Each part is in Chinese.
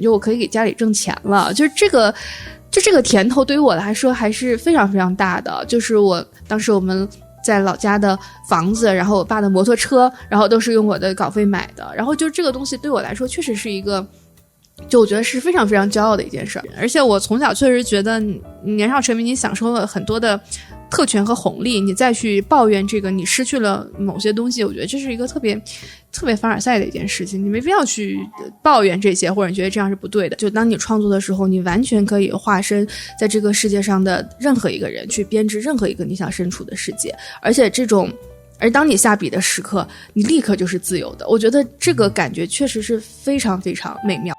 就我可以给家里挣钱了，就这个甜头对于我来说还是非常非常大的。就是当时我们在老家的房子，然后我爸的摩托车，然后都是用我的稿费买的，然后就这个东西对我来说确实是一个，就我觉得是非常非常骄傲的一件事。而且我从小确实觉得年少成名，你享受了很多的特权和红利，你再去抱怨这个你失去了某些东西，我觉得这是一个特别凡尔赛的一件事情，你没必要去抱怨这些，或者你觉得这样是不对的。就当你创作的时候，你完全可以化身在这个世界上的任何一个人，去编织任何一个你想身处的世界，而当你下笔的时刻，你立刻就是自由的。我觉得这个感觉确实是非常非常美妙。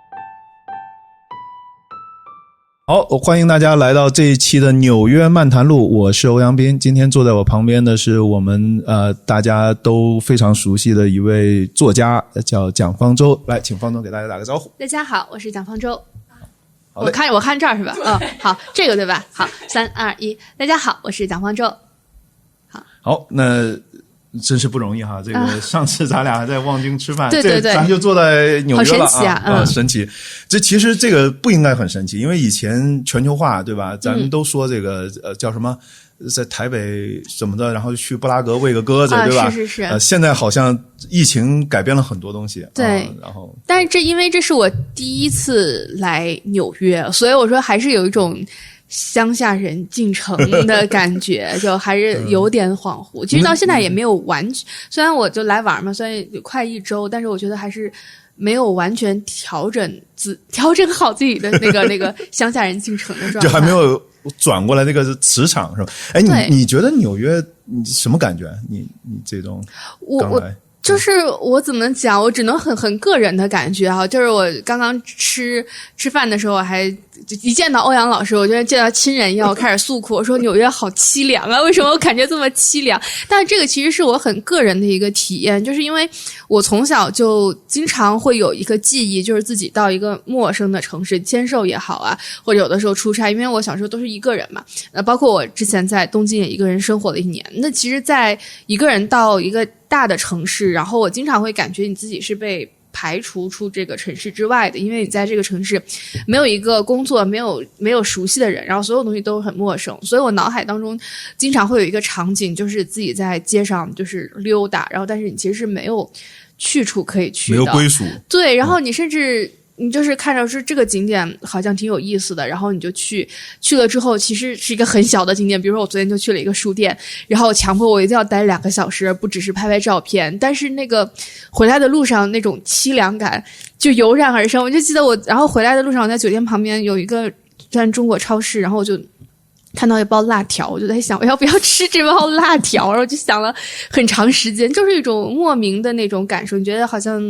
好，欢迎大家来到这一期的纽约漫谈录，我是欧阳斌。今天坐在我旁边的是我们大家都非常熟悉的一位作家，叫蒋方舟。来，请方舟给大家打个招呼。大家好，我是蒋方舟。好嘞，我看这儿是吧？好，这个对吧？好，3、2、1，大家好，我是蒋方舟。好，那真是不容易哈！这个上次咱俩还在望京吃饭，对，这咱就坐在纽约了好神奇啊！神奇。这其实这个不应该很神奇，因为以前全球化，对吧？咱们都说这个叫什么，在台北什么的，然后去布拉格喂个鸽子，对吧？是。现在好像疫情改变了很多东西，对。然后，但是因为这是我第一次来纽约，所以我说还是有一种乡下人进城的感觉，就还是有点恍惚。其实到现在也没有完全，虽然我就来玩嘛，虽然快1周，但是我觉得还是没有完全调整好自己的那个乡下人进城的状态，就还没有转过来那个磁场，是吧？哎，你觉得纽约你什么感觉？你这种刚来。就是我怎么讲，我只能很个人的感觉啊。就是我刚刚吃饭的时候，我还一见到欧阳老师，我觉得见到亲人一样，我开始诉苦，我说纽约好凄凉啊，为什么我感觉这么凄凉？但是这个其实是我很个人的一个体验，就是因为我从小就经常会有一个记忆，就是自己到一个陌生的城市签售也好啊，或者有的时候出差，因为我小时候都是一个人嘛，包括我之前在东京也一个人生活了1年。那其实在一个人到一个大的城市，然后我经常会感觉你自己是被排除出这个城市之外的，因为你在这个城市没有一个工作，没有熟悉的人，然后所有东西都很陌生，所以我脑海当中经常会有一个场景，就是自己在街上就是溜达，然后但是你其实是没有去处可以去的，没有归属。对，然后你甚至你就是看着是这个景点好像挺有意思的，然后你就去了之后，其实是一个很小的景点。比如说我昨天就去了一个书店，然后强迫我一定要待2个小时，不只是拍照片，但是那个回来的路上那种凄凉感就油然而生。我就记得然后回来的路上，我在酒店旁边有一个算中国超市，然后我就看到一包辣条，我就在想我要不要吃这包辣条，然后就想了很长时间，就是一种莫名的那种感受，你觉得好像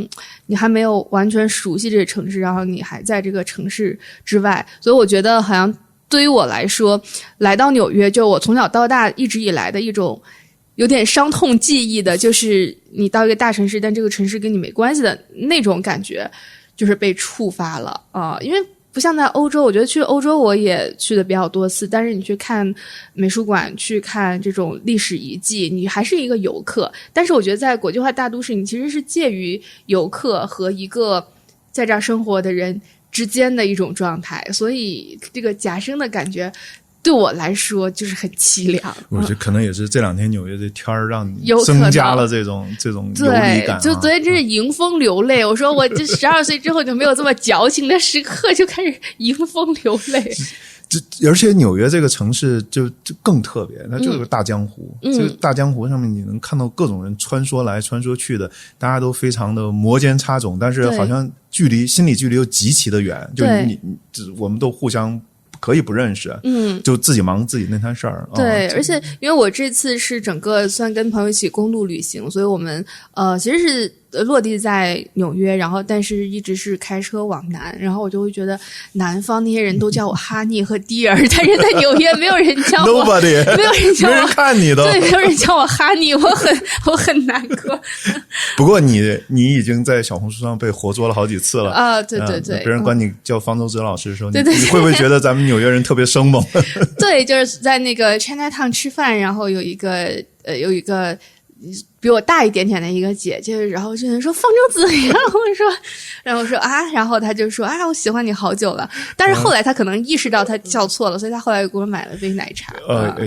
你还没有完全熟悉这个城市，然后你还在这个城市之外。所以我觉得好像对于我来说，来到纽约，就我从小到大一直以来的一种有点伤痛记忆的，就是你到一个大城市，但这个城市跟你没关系的那种感觉，就是被触发了因为不像在欧洲，我觉得去欧洲我也去的比较多次，但是你去看美术馆，去看这种历史遗迹，你还是一个游客。但是我觉得在国际化大都市，你其实是介于游客和一个在这儿生活的人之间的一种状态，所以这个假声的感觉对我来说就是很凄凉。我觉得可能也是这2天纽约的天儿让你增加了这种游离感。就昨天真是迎风流泪。我说我这12岁之后就没有这么矫情的时刻，就开始迎风流泪。而且纽约这个城市就更特别，它就是个大江湖。这个大江湖上面你能看到各种人穿梭来穿梭去的，大家都非常的摩肩擦踵，但是好像心理距离又极其的远，就我们都互相可以不认识，就自己忙自己那摊事儿。对，而且因为我这次是整个算跟朋友一起公路旅行，所以我们其实是落地在纽约，然后但是一直是开车往南，然后我就会觉得南方那些人都叫我哈尼和迪尔，但是在纽约没有人叫我Nobody， 没有人叫我，没人看你的，对，没有人叫我哈尼，我很难过。不过你已经在小红书上被活捉了好几次了啊！对对对，别人管你叫方舟哲老师的时候，对对，你会不会觉得咱们纽约人特别生猛？对，就是在那个 Chinatown 吃饭，然后有一个比我大一点点的一个姐姐，然后就说方舟子，然后我说啊，然后他就说啊，我喜欢你好久了。但是后来他可能意识到他叫错了，所以他后来又给我买了杯奶茶。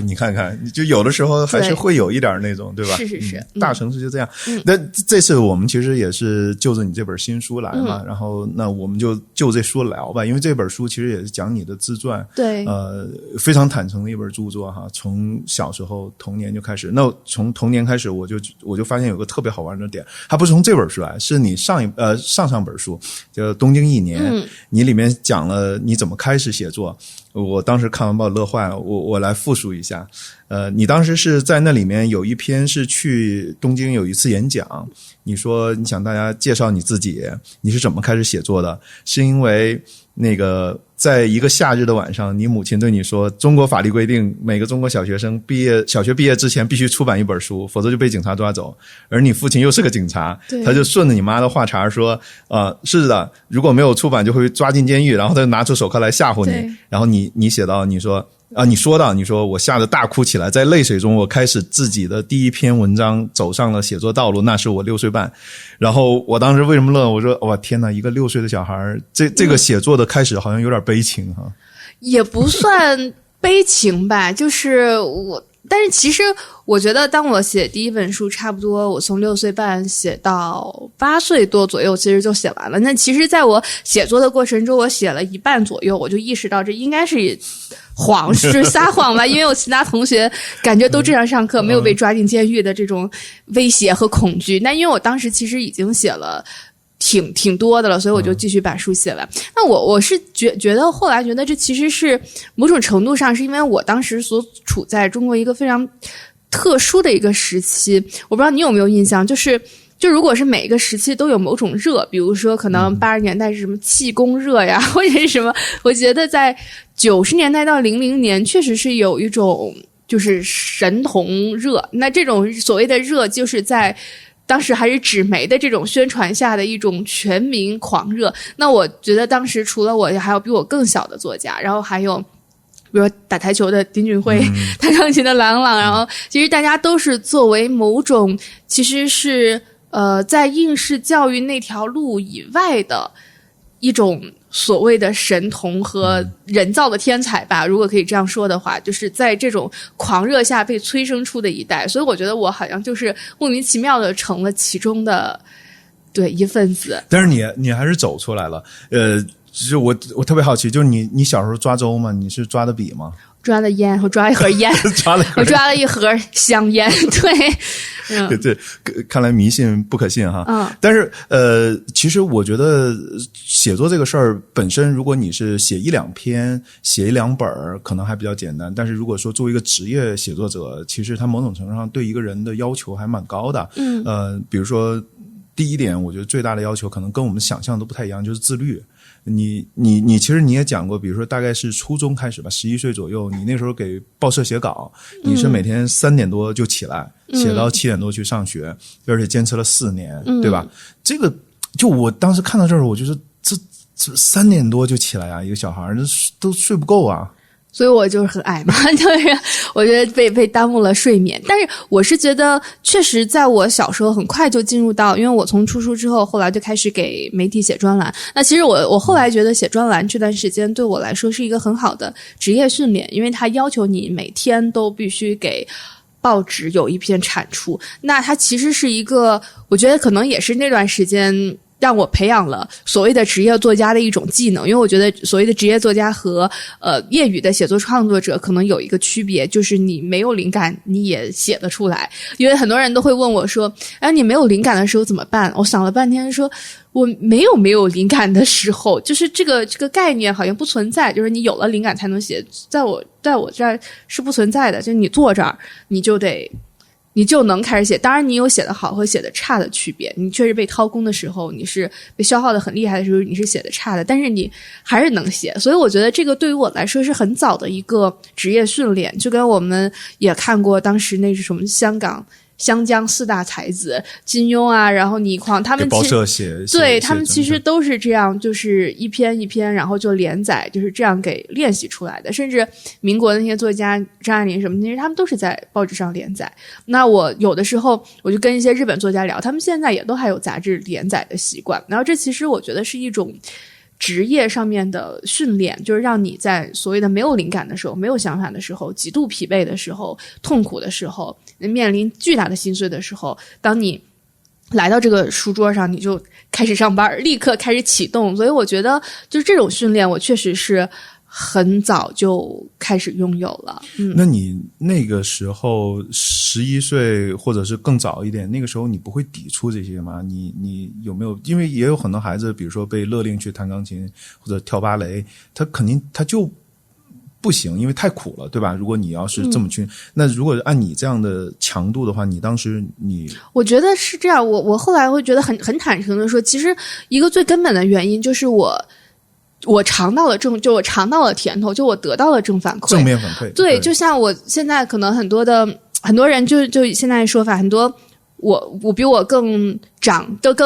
你看看，就有的时候还是会有一点那种，对吧？是，大城市就这样。那这次我们其实也是就着你这本新书来嘛，然后那我们就这书聊吧，因为这本书其实也是讲你的自传，对，非常坦诚的一本著作哈，从小时候童年就开始。那从童年开始，我就发现有个特别好玩的点，它不是从这本书来，是你上本书叫《东京一年》，你里面讲了你怎么开始写作。我当时看完把我乐坏了，我来复述一下。你当时是在那里面有一篇是去东京有一次演讲，你说你想大家介绍你自己，你是怎么开始写作的？是因为那个在一个夏日的晚上，你母亲对你说，中国法律规定每个中国小学生小学毕业之前必须出版一本书，否则就被警察抓走。而你父亲又是个警察，他就顺着你妈的话茬说，是的，如果没有出版就会抓进监狱，然后他就拿出手铐来吓唬你。然后你写到你说我吓得大哭起来，在泪水中我开始自己的第一篇文章，走上了写作道路，那是我6岁半。然后我当时为什么乐？我说哇天哪，一个6岁的小孩，这个写作的开始好像有点悲情哈。也不算悲情吧，就是但是其实我觉得当我写第一本书，差不多我从6岁半写到8岁多左右，其实就写完了。那其实在我写作的过程中，我写了一半左右，我就意识到这应该是撒谎吧，因为我其他同学感觉都正常上课，没有被抓进监狱的这种威胁和恐惧。那因为我当时其实已经写了挺多的了，所以我就继续把书写完。那我是觉得后来觉得这其实是某种程度上是因为我当时所处在中国一个非常特殊的一个时期，我不知道你有没有印象，就如果是每一个时期都有某种热，比如说可能80年代是什么气功热呀，或者是什么，我觉得在90年代到00年确实是有一种就是神童热。那这种所谓的热就是在当时还是纸媒的这种宣传下的一种全民狂热。那我觉得当时除了我还有比我更小的作家，然后还有比如说打台球的丁俊晖，弹钢琴的郎朗，然后其实大家都是作为某种其实是在应试教育那条路以外的一种所谓的神童和人造的天才吧，如果可以这样说的话，就是在这种狂热下被催生出的一代。所以我觉得我好像就是莫名其妙的成了其中的一份子。但是你还是走出来了。其实我特别好奇，就是你小时候抓周吗？你是抓的笔吗？抓的烟，我抓一盒烟，我抓了一盒香烟，对，对，看来迷信不可信哈。但是其实我觉得写作这个事儿本身，如果你是写1-2篇、写1-2本可能还比较简单。但是如果说作为一个职业写作者，其实他某种程度上对一个人的要求还蛮高的。比如说第一点，我觉得最大的要求可能跟我们想象都不太一样，就是自律。你其实你也讲过，比如说大概是初中开始吧，11岁左右，你那时候给报社写稿，你是每天3点多就起来，写到7点多去上学，而且坚持了4年，对吧？这个就我当时看到这儿，我觉得这3点多就起来啊，一个小孩都睡不够啊。所以我就是很矮嘛，就是我觉得被耽误了睡眠。但是我是觉得确实在我小时候很快就进入到，因为我从出书之后后来就开始给媒体写专栏。那其实我后来觉得写专栏这段时间对我来说是一个很好的职业训练，因为它要求你每天都必须给报纸有一篇产出。那它其实是一个，我觉得可能也是那段时间让我培养了所谓的职业作家的一种技能。因为我觉得所谓的职业作家和业余的写作创作者可能有一个区别，就是你没有灵感你也写得出来。因为很多人都会问我说，你没有灵感的时候怎么办？我想了半天说，我没有灵感的时候，就是这个概念好像不存在，就是你有了灵感才能写，在我这儿是不存在的。就是你坐这儿你就能开始写。当然你有写得好和写得差的区别，你确实被掏空的时候，你是被消耗的很厉害的时候，你是写得差的，但是你还是能写。所以我觉得这个对于我来说是很早的一个职业训练。就跟我们也看过当时那是什么香港湘江四大才子金庸啊，然后倪匡，他们报社写对他们其实都是这样，就是一篇一篇，然后就连载，就是这样给练习出来的。甚至民国的那些作家张爱玲什么，其实他们都是在报纸上连载。那我有的时候我就跟一些日本作家聊，他们现在也都还有杂志连载的习惯。然后这其实我觉得是一种职业上面的训练，就是让你在所谓的没有灵感的时候、没有想法的时候、极度疲惫的时候、痛苦的时候、面临巨大的心碎的时候，当你来到这个书桌上，你就开始上班，立刻开始启动。所以我觉得就是这种训练我确实是很早就开始拥有了。那你那个时候11岁或者是更早一点，那个时候你不会抵触这些吗？你有没有？因为也有很多孩子比如说被勒令去弹钢琴或者跳芭蕾，他就不行，因为太苦了，对吧？如果你要是这么去，那如果按你这样的强度的话，你当时我觉得是这样。我后来会觉得很坦诚的说，其实一个最根本的原因就是我尝到了甜头，就我得到了正反馈，正面反馈。对，就像我现在可能很多人就现在说法，很多我比我更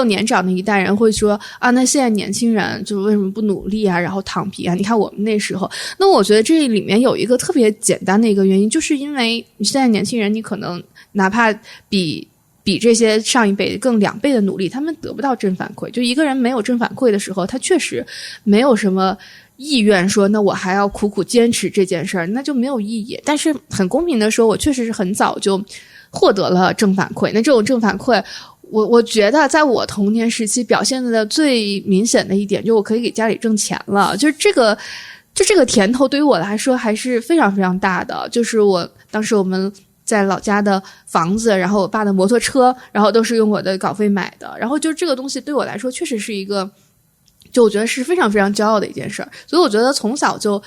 年长的一代人会说啊，那现在年轻人就为什么不努力啊，然后躺平啊？你看我们那时候，那我觉得这里面有一个特别简单的一个原因，就是因为你现在年轻人，你可能哪怕比这些上一辈更2倍的努力，他们得不到正反馈。就一个人没有正反馈的时候，他确实没有什么意愿说那我还要苦苦坚持这件事儿，那就没有意义。但是很公平的说，我确实是很早就获得了正反馈。那这种正反馈，我觉得在我童年时期表现的最明显的一点，就我可以给家里挣钱了。就是这个甜头对于我来说还是非常非常大的。就是当时我们在老家的房子，然后我爸的摩托车，然后都是用我的稿费买的。然后就这个东西对我来说确实是一个，就我觉得是非常非常骄傲的一件事儿。所以我觉得从小就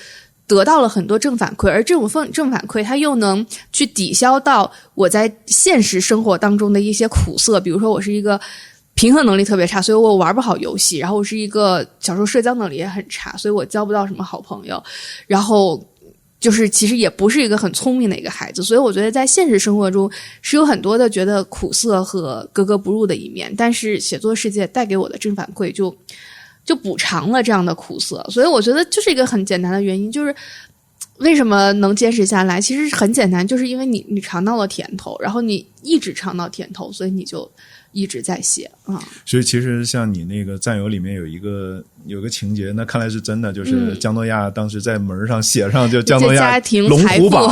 得到了很多正反馈，而这种正反馈它又能去抵消到我在现实生活当中的一些苦涩。比如说我是一个平衡能力特别差，所以我玩不好游戏，然后我是一个小时候社交能力也很差，所以我交不到什么好朋友，然后就是其实也不是一个很聪明的一个孩子。所以我觉得在现实生活中是有很多的觉得苦涩和格格不入的一面，但是写作世界带给我的正反馈就补偿了这样的苦涩。所以我觉得就是一个很简单的原因，就是为什么能坚持下来，其实很简单，就是因为你尝到了甜头，然后你一直尝到甜头，所以你就一直在写啊。所以其实像你那个战友里面有个情节，那看来是真的，就是江诺亚当时在门上写上就江诺亚家庭龙虎豹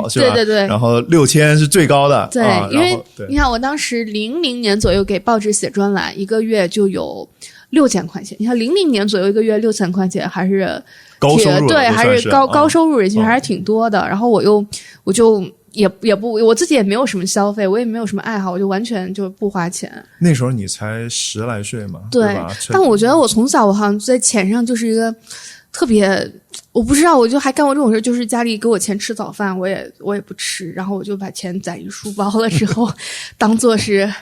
是吧？对，然后6000是最高的。对，因为你看我当时00年左右给报纸写专栏，一个月就有6000块钱。你看00年左右一个月6000块钱还是高收入，对，还是高收入人群，还是挺多的。然后我就也不，我自己也没有什么消费，我也没有什么爱好，我就完全就不花钱。那时候你才10来岁嘛，对吧？但我觉得我从小我好像在钱上就是一个特别，我不知道，我就还干过这种事，就是家里给我钱吃早饭，我也不吃，然后我就把钱攒一书包了之后，当做是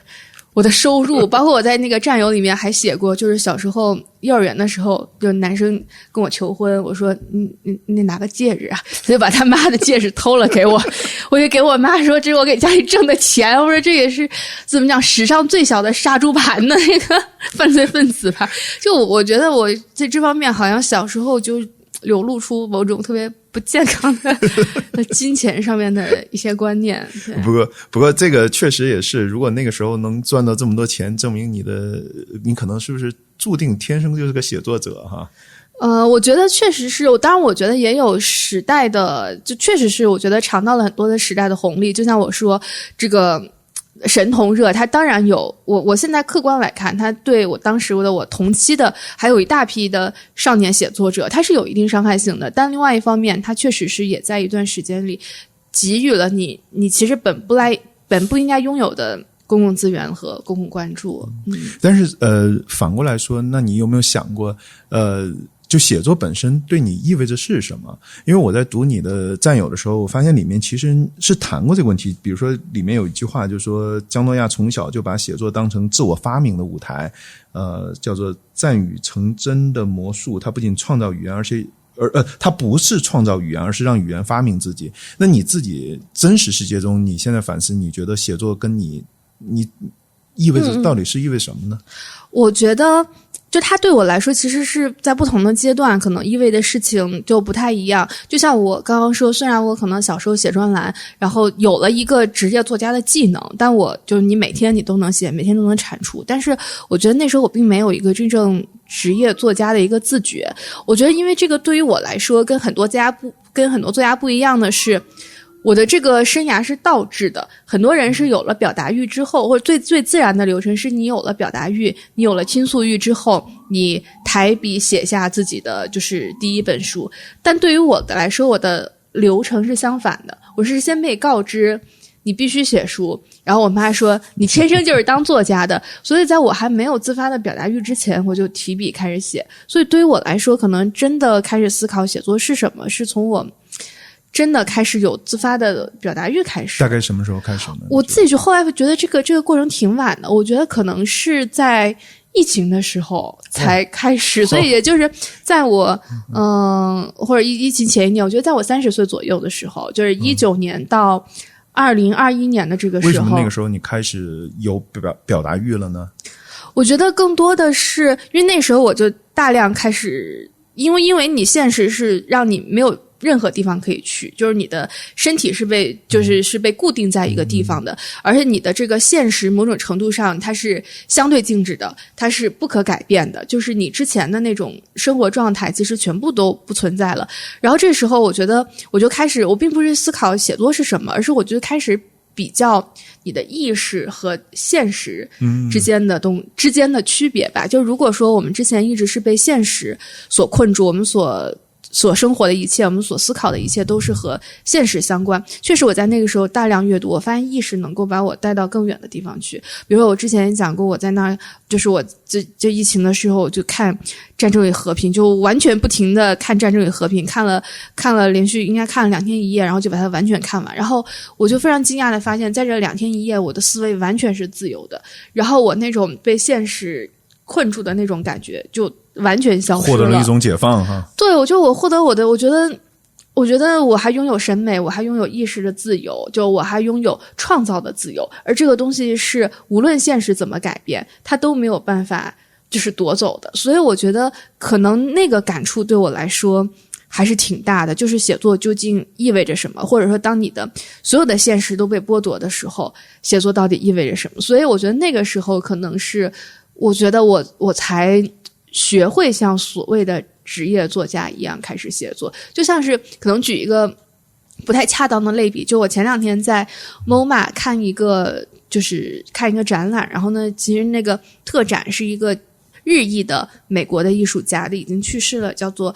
我的收入。包括我在那个战友里面还写过，就是小时候幼儿园的时候，就男生跟我求婚，我说你拿个戒指啊，他就把他妈的戒指偷了给我，我就给我妈说这是我给家里挣的钱，我说这也是怎么讲史上最小的杀猪盘的那个犯罪分子吧。就我觉得我在这方面好像小时候就流露出某种特别不健康的金钱上面的一些观念。不过这个确实也是，如果那个时候能赚到这么多钱，证明你可能是不是注定天生就是个写作者哈？我觉得确实是，当然我觉得也有时代的，就确实是我觉得尝到了很多的时代的红利。就像我说这个神童热，它当然有，我现在客观来看，它对我当时我同期的还有一大批的少年写作者，它是有一定伤害性的。但另外一方面，它确实是也在一段时间里给予了你其实本不应该拥有的公共资源和公共关注。但是反过来说，那你有没有想过就写作本身对你意味着是什么？因为我在读你的战友的时候，我发现里面其实是谈过这个问题。比如说里面有一句话，就是说江诺亚从小就把写作当成自我发明的舞台，叫做赞语成真的魔术。他不仅创造语言，它不是创造语言，而是让语言发明自己。那你自己真实世界中，你现在反思，你觉得写作跟你意味着到底是意味什么呢？我觉得就它对我来说其实是在不同的阶段可能意味的事情就不太一样。就像我刚刚说，虽然我可能小时候写专栏，然后有了一个职业作家的技能，但我就你每天你都能写，每天都能产出，但是我觉得那时候我并没有一个真正职业作家的一个自觉。我觉得因为这个对于我来说跟很多作家不一样的是，我的这个生涯是倒置的。很多人是有了表达欲之后，或者最自然的流程是你有了表达欲，你有了倾诉欲之后，你抬笔写下自己的就是第一本书。但对于我的来说，我的流程是相反的。我是先被告知你必须写书，然后我妈说你天生就是当作家的，所以在我还没有自发的表达欲之前，我就提笔开始写。所以对于我来说，可能真的开始思考写作是什么，是从我真的开始有自发的表达欲开始。大概什么时候开始呢？我自己就后来觉得这个过程挺晚的，我觉得可能是在疫情的时候才开始，所以也就是在我或者疫情前一年，我觉得在我30岁左右的时候，就是19年到2021年的这个时候。为什么那个时候你开始有表达欲了呢？我觉得更多的是因为那时候我就大量开始，因为你现实是让你没有任何地方可以去，就是你的身体是被固定在一个地方的，而且你的这个现实某种程度上它是相对静止的，它是不可改变的，就是你之前的那种生活状态其实全部都不存在了。然后这时候我觉得我就开始，我并不是思考写作是什么，而是我就开始比较你的意识和现实之间的区别吧。就如果说我们之前一直是被现实所困住，我们所生活的一切，我们所思考的一切都是和现实相关。确实我在那个时候大量阅读，我发现意识能够把我带到更远的地方去。比如说我之前也讲过，我在那儿就是我这疫情的时候，我就看《战争与和平》，就完全不停的看《战争与和平》，看了连续应该看了2天1夜，然后就把它完全看完。然后我就非常惊讶的发现，在这2天1夜，我的思维完全是自由的，然后我那种被现实困住的那种感觉就完全消失了，获得了一种解放哈。对，我获得我觉得我还拥有审美，我还拥有意识的自由，就我还拥有创造的自由，而这个东西是无论现实怎么改变，它都没有办法就是夺走的。所以我觉得可能那个感触对我来说还是挺大的，就是写作究竟意味着什么，或者说当你的所有的现实都被剥夺的时候，写作到底意味着什么。所以我觉得那个时候可能是我觉得我才学会像所谓的职业作家一样开始写作。就像是可能举一个不太恰当的类比，就我前2天在 MoMA 看一个展览，然后呢其实那个特展是一个日裔的美国的艺术家的，已经去世了，叫做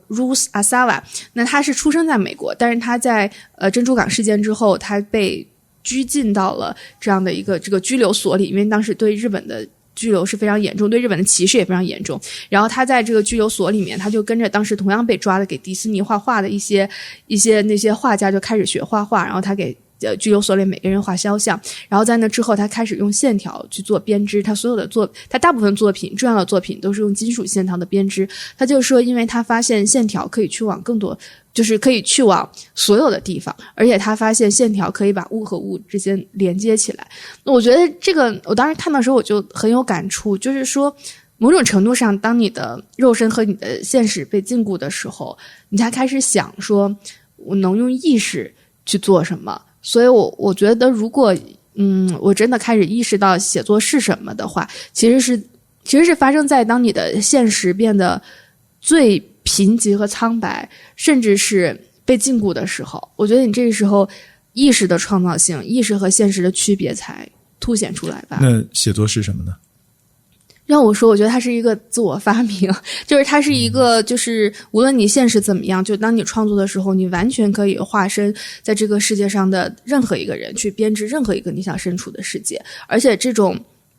Ruth Asawa。那他是出生在美国，但是他在珍珠港事件之后，他被拘禁到了这样的一个这个拘留所里，因为当时对日本的拘留是非常严重，对日本的歧视也非常严重。然后他在这个拘留所里面，他就跟着当时同样被抓的给迪士尼画画的一些那些画家就开始学画画，然后他给拘留所里每个人画肖像，然后在那之后他开始用线条去做编织，他大部分作品重要的作品都是用金属线条的编织。他就说因为他发现线条可以去往更多，就是可以去往所有的地方，而且他发现线条可以把物和物之间连接起来。那我觉得这个我当时看到的时候我就很有感触，就是说某种程度上当你的肉身和你的现实被禁锢的时候，你才开始想说我能用意识去做什么。所以我觉得如果我真的开始意识到写作是什么的话，其实是发生在当你的现实变得最贫瘠和苍白，甚至是被禁锢的时候。我觉得你这个时候意识的创造性，意识和现实的区别才凸显出来吧。那写作是什么呢？让我说，我觉得它是一个自我发明，就是它是一个，就是无论你现实怎么样，就当你创作的时候，你完全可以化身在这个世界上的任何一个人，去编织任何一个你想身处的世界。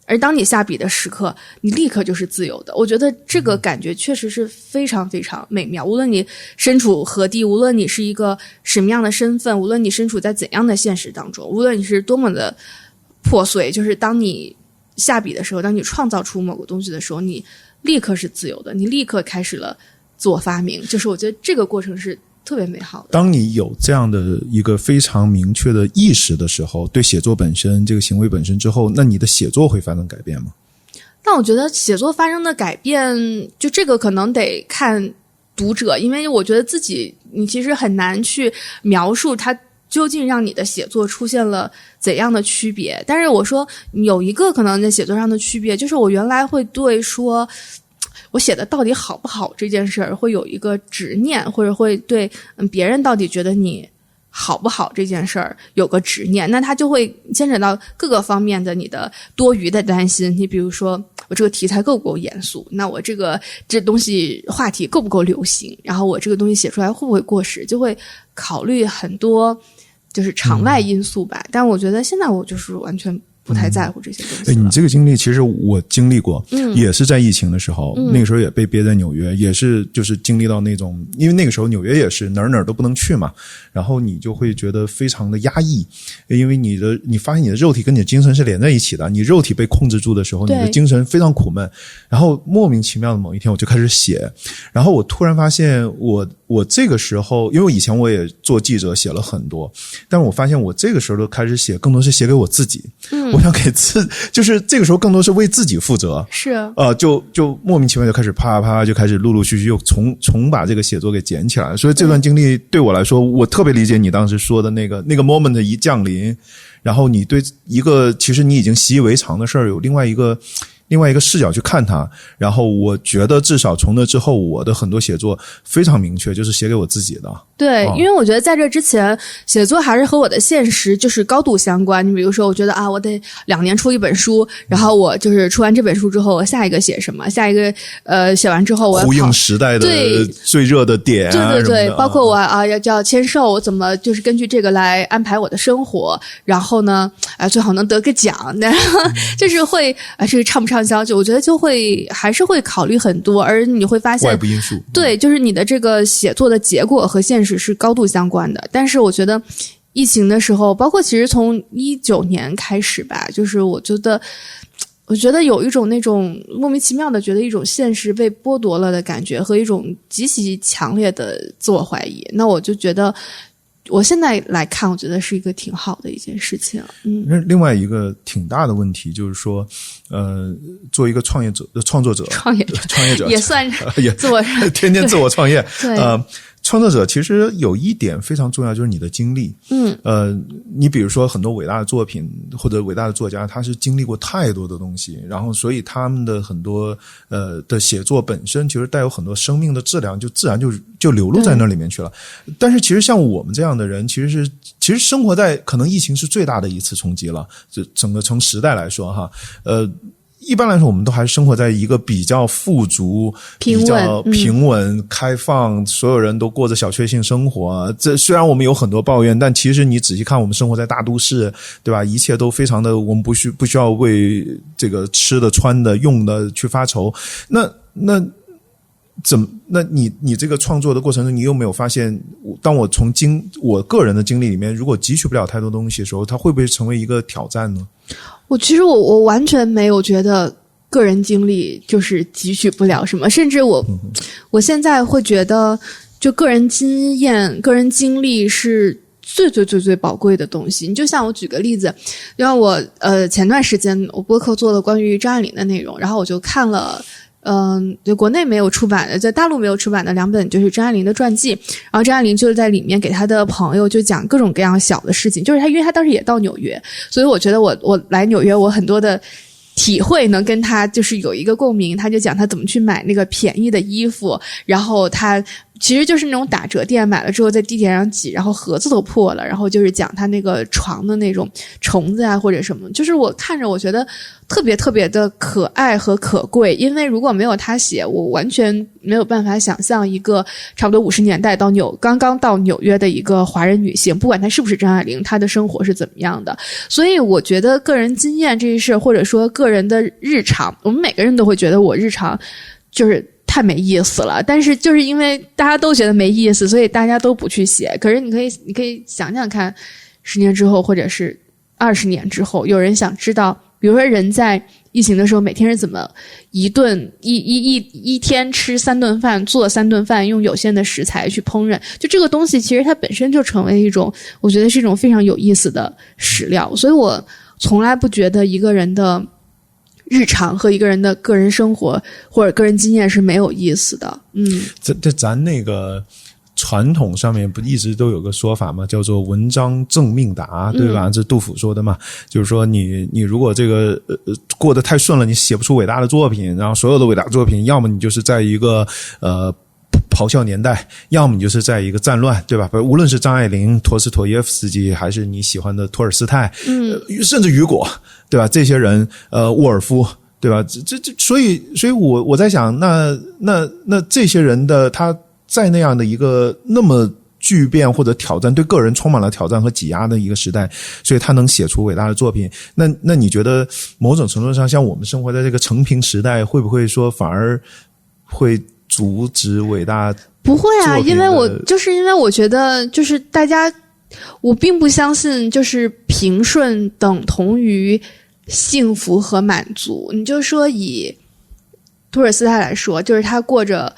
而当你下笔的时刻，你立刻就是自由的。我觉得这个感觉确实是非常非常美妙。无论你身处何地，无论你是一个什么样的身份，无论你身处在怎样的现实当中，无论你是多么的破碎，就是当你下笔的时候，当你创造出某个东西的时候，你立刻是自由的，你立刻开始了自我发明，就是我觉得这个过程是特别美好的。当你有这样的一个非常明确的意识的时候，对写作本身这个行为本身之后，那你的写作会发生改变吗？但我觉得写作发生的改变，就这个可能得看读者，因为我觉得自己你其实很难去描述它究竟让你的写作出现了怎样的区别。但是我说有一个可能在写作上的区别，就是我原来会对说我写的到底好不好这件事儿会有一个执念，或者会对别人到底觉得你好不好这件事儿有个执念，那它就会牵扯到各个方面的你的多余的担心。你比如说我这个题材够不够严肃，那我这东西话题够不够流行，然后我这个东西写出来会不会过时，就会考虑很多就是场外因素吧。但我觉得现在我就是完全不太在乎这些东西了。你这个经历其实我经历过，也是在疫情的时候，那个时候也被憋在纽约，也是就是经历到那种，因为那个时候纽约也是哪儿都不能去嘛，然后你就会觉得非常的压抑，因为你发现你的肉体跟你的精神是连在一起的，你肉体被控制住的时候，你的精神非常苦闷，然后莫名其妙的某一天我就开始写，然后我突然发现我这个时候，因为以前我也做记者写了很多，但是我发现我这个时候开始写更多是写给我自己，我想给就是这个时候更多是为自己负责，是就莫名其妙就开始啪啪就开始陆陆续续又重把这个写作给捡起来了。所以这段经历对我来说，我特别理解你当时说的那个 moment 一降临，然后你对一个其实你已经习以为常的事儿有另外一个视角去看它，然后我觉得至少从那之后，我的很多写作非常明确，就是写给我自己的。对，因为我觉得在这之前，写作还是和我的现实就是高度相关。你比如说，我觉得我得2年出一本书，然后我就是出完这本书之后，我下一个写什么？下一个写完之后，我要呼应时代的最热的点，对对对，包括我要签售，我怎么就是根据这个来安排我的生活，然后呢最好能得个奖，然后就是会这个畅不畅销，就我觉得就会还是会考虑很多，而你会发现外部因素，对，就是你的这个写作的结果和现实是高度相关的。但是我觉得疫情的时候，包括其实从19年开始吧，就是我觉得有一种那种莫名其妙的觉得一种现实被剥夺了的感觉，和一种极其强烈的自我怀疑。那我就觉得我现在来看，我觉得是一个挺好的一件事情。另外一个挺大的问题就是说，作为一个创作者也算自我天天自我创业，对。创作者其实有一点非常重要，就是你的经历。你比如说很多伟大的作品或者伟大的作家，他是经历过太多的东西，然后所以他们的很多的写作本身其实带有很多生命的质量，就自然就流露在那里面去了。但是其实像我们这样的人，其实生活在可能疫情是最大的一次冲击了，就整个从时代来说哈，一般来说我们都还是生活在一个比较富足、比较平稳、开放，所有人都过着小确幸生活。这虽然我们有很多抱怨，但其实你仔细看，我们生活在大都市，对吧？一切都非常的，我们不需要为这个吃的、穿的、用的去发愁。那你这个创作的过程中，你有没有发现，当我从我个人的经历里面，如果汲取不了太多东西的时候，它会不会成为一个挑战呢？其实我完全没有觉得个人经历就是汲取不了什么，甚至我现在会觉得，就个人经验、个人经历是最最最最宝贵的东西。你就像我举个例子，因为我前段时间我播客做了关于张爱玲的内容，然后我就看了。就国内没有出版的，在大陆没有出版的2本就是张爱玲的传记，然后张爱玲就是在里面给她的朋友就讲各种各样小的事情，就是因为她当时也到纽约，所以我觉得我来纽约，我很多的体会能跟她就是有一个共鸣。她就讲她怎么去买那个便宜的衣服，然后她其实就是那种打折店，买了之后在地铁上挤，然后盒子都破了，然后就是讲他那个床的那种虫子啊或者什么，就是我看着我觉得特别特别的可爱和可贵。因为如果没有他写，我完全没有办法想象一个差不多50年代刚刚到纽约的一个华人女性，不管她是不是张爱玲，她的生活是怎么样的。所以我觉得个人经验这一事，或者说个人的日常，我们每个人都会觉得我日常就是太没意思了，但是就是因为大家都觉得没意思，所以大家都不去写。可是你可以想想看，10年之后或者是20年之后，有人想知道，比如说人在疫情的时候每天是怎么一天吃3顿饭，做3顿饭，用有限的食材去烹饪，就这个东西其实它本身就成为一种，我觉得是一种非常有意思的史料。所以我从来不觉得一个人的日常和一个人的个人生活或者个人经验是没有意思的。这咱那个传统上面不一直都有个说法吗？叫做文章正命达，对吧？这杜甫说的嘛，就是说你如果这个过得太顺了，你写不出伟大的作品，然后所有的伟大作品，要么你就是在一个咆哮年代，要么你就是在一个战乱，对吧？无论是张爱玲、陀思妥耶夫斯基，还是你喜欢的托尔斯泰，甚至雨果，对吧？这些人，沃尔夫，对吧？所以我在想，那这些人的他在那样的一个那么巨变或者挑战，对个人充满了挑战和挤压的一个时代，所以他能写出伟大的作品。那你觉得某种程度上，像我们生活在这个成平时代，会不会说反而会阻止伟大？不会啊，因为我觉得就是大家，我并不相信就是平顺等同于幸福和满足。你就说以托尔斯泰来说，就是他过着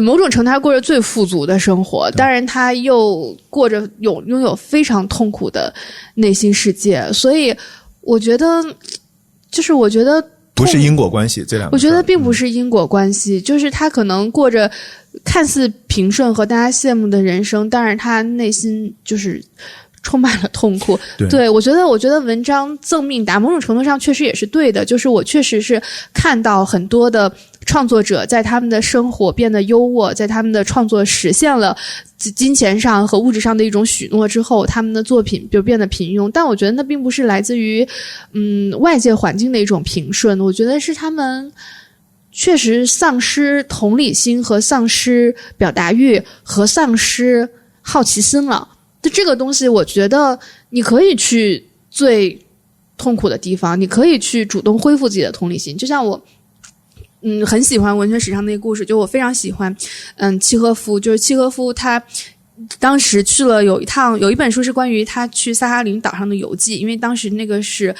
某种程度他过着最富足的生活，当然他又过着拥有非常痛苦的内心世界。所以我觉得不是因果关系，这两个我觉得并不是因果关系，就是他可能过着看似平顺和大家羡慕的人生，但是他内心就是充满了痛苦。对，我觉得文章赠命达某种程度上确实也是对的，就是我确实是看到很多的创作者在他们的生活变得优渥，在他们的创作实现了金钱上和物质上的一种许诺之后，他们的作品就变得平庸。但我觉得那并不是来自于外界环境的一种平顺，我觉得是他们确实丧失同理心和丧失表达欲和丧失好奇心了。就这个东西，我觉得你可以去最痛苦的地方，你可以去主动恢复自己的同理心。就像我很喜欢文学史上那个故事，就我非常喜欢契诃夫，就是契诃夫他当时去了有一本书是关于他去萨哈林岛上的游记，因为当时那个是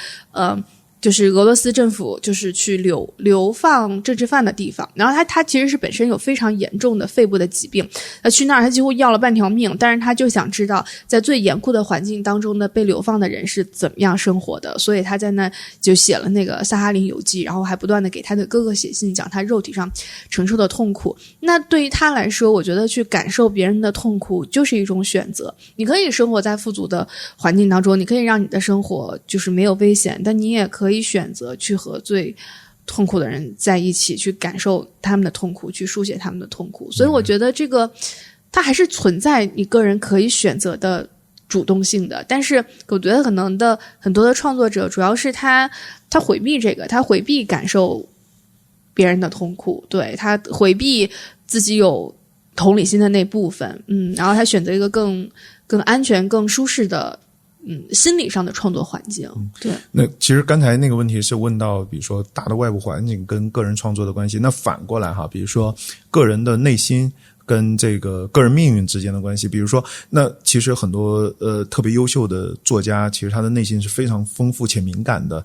就是俄罗斯政府就是去流放政治犯的地方，然后他其实是本身有非常严重的肺部的疾病，去那儿他几乎要了半条命，但是他就想知道在最严酷的环境当中的被流放的人是怎么样生活的，所以他在那就写了那个萨哈林游记，然后还不断的给他的哥哥写信，讲他肉体上承受的痛苦。那对于他来说，我觉得去感受别人的痛苦就是一种选择。你可以生活在富足的环境当中，你可以让你的生活就是没有危险，但你也可以选择去和最痛苦的人在一起，去感受他们的痛苦，去书写他们的痛苦。所以我觉得这个它还是存在你个人可以选择的主动性的，但是我觉得可能的很多的创作者主要是他回避这个，他回避感受别人的痛苦，对，他回避自己有同理心的那部分，然后他选择一个更安全更舒适的心理上的创作环境。对，那其实刚才那个问题是问到比如说大的外部环境跟个人创作的关系，那反过来哈，比如说个人的内心跟这个个人命运之间的关系，比如说那其实很多特别优秀的作家，其实他的内心是非常丰富且敏感的，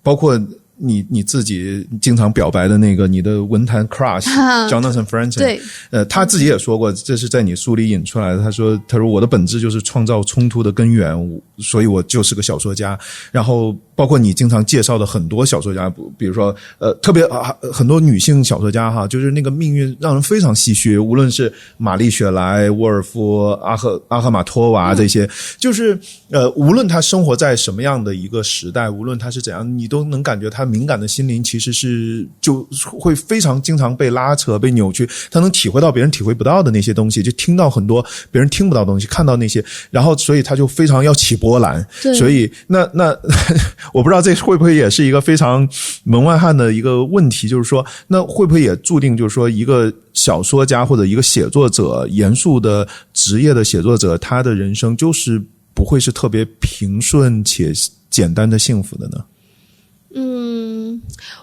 包括你自己经常表白的那个你的文坛 crush Jonathan Franzen， 对，他自己也说过，这是在你书里引出来的。他说我的本质就是创造冲突的根源，所以我就是个小说家。然后包括你经常介绍的很多小说家，比如说特别很多女性小说家哈，就是那个命运让人非常唏嘘，无论是玛丽雪莱、沃尔夫、阿赫玛托娃这些，就是无论他生活在什么样的一个时代，无论他是怎样，你都能感觉他敏感的心灵其实是就会非常经常被拉扯被扭曲，他能体会到别人体会不到的那些东西，就听到很多别人听不到的东西，看到那些，然后所以他就非常要起波澜。所以那我不知道这会不会也是一个非常门外汉的一个问题，就是说那会不会也注定就是说一个小说家或者一个写作者，严肃的职业的写作者，他的人生就是不会是特别平顺且简单的幸福的呢？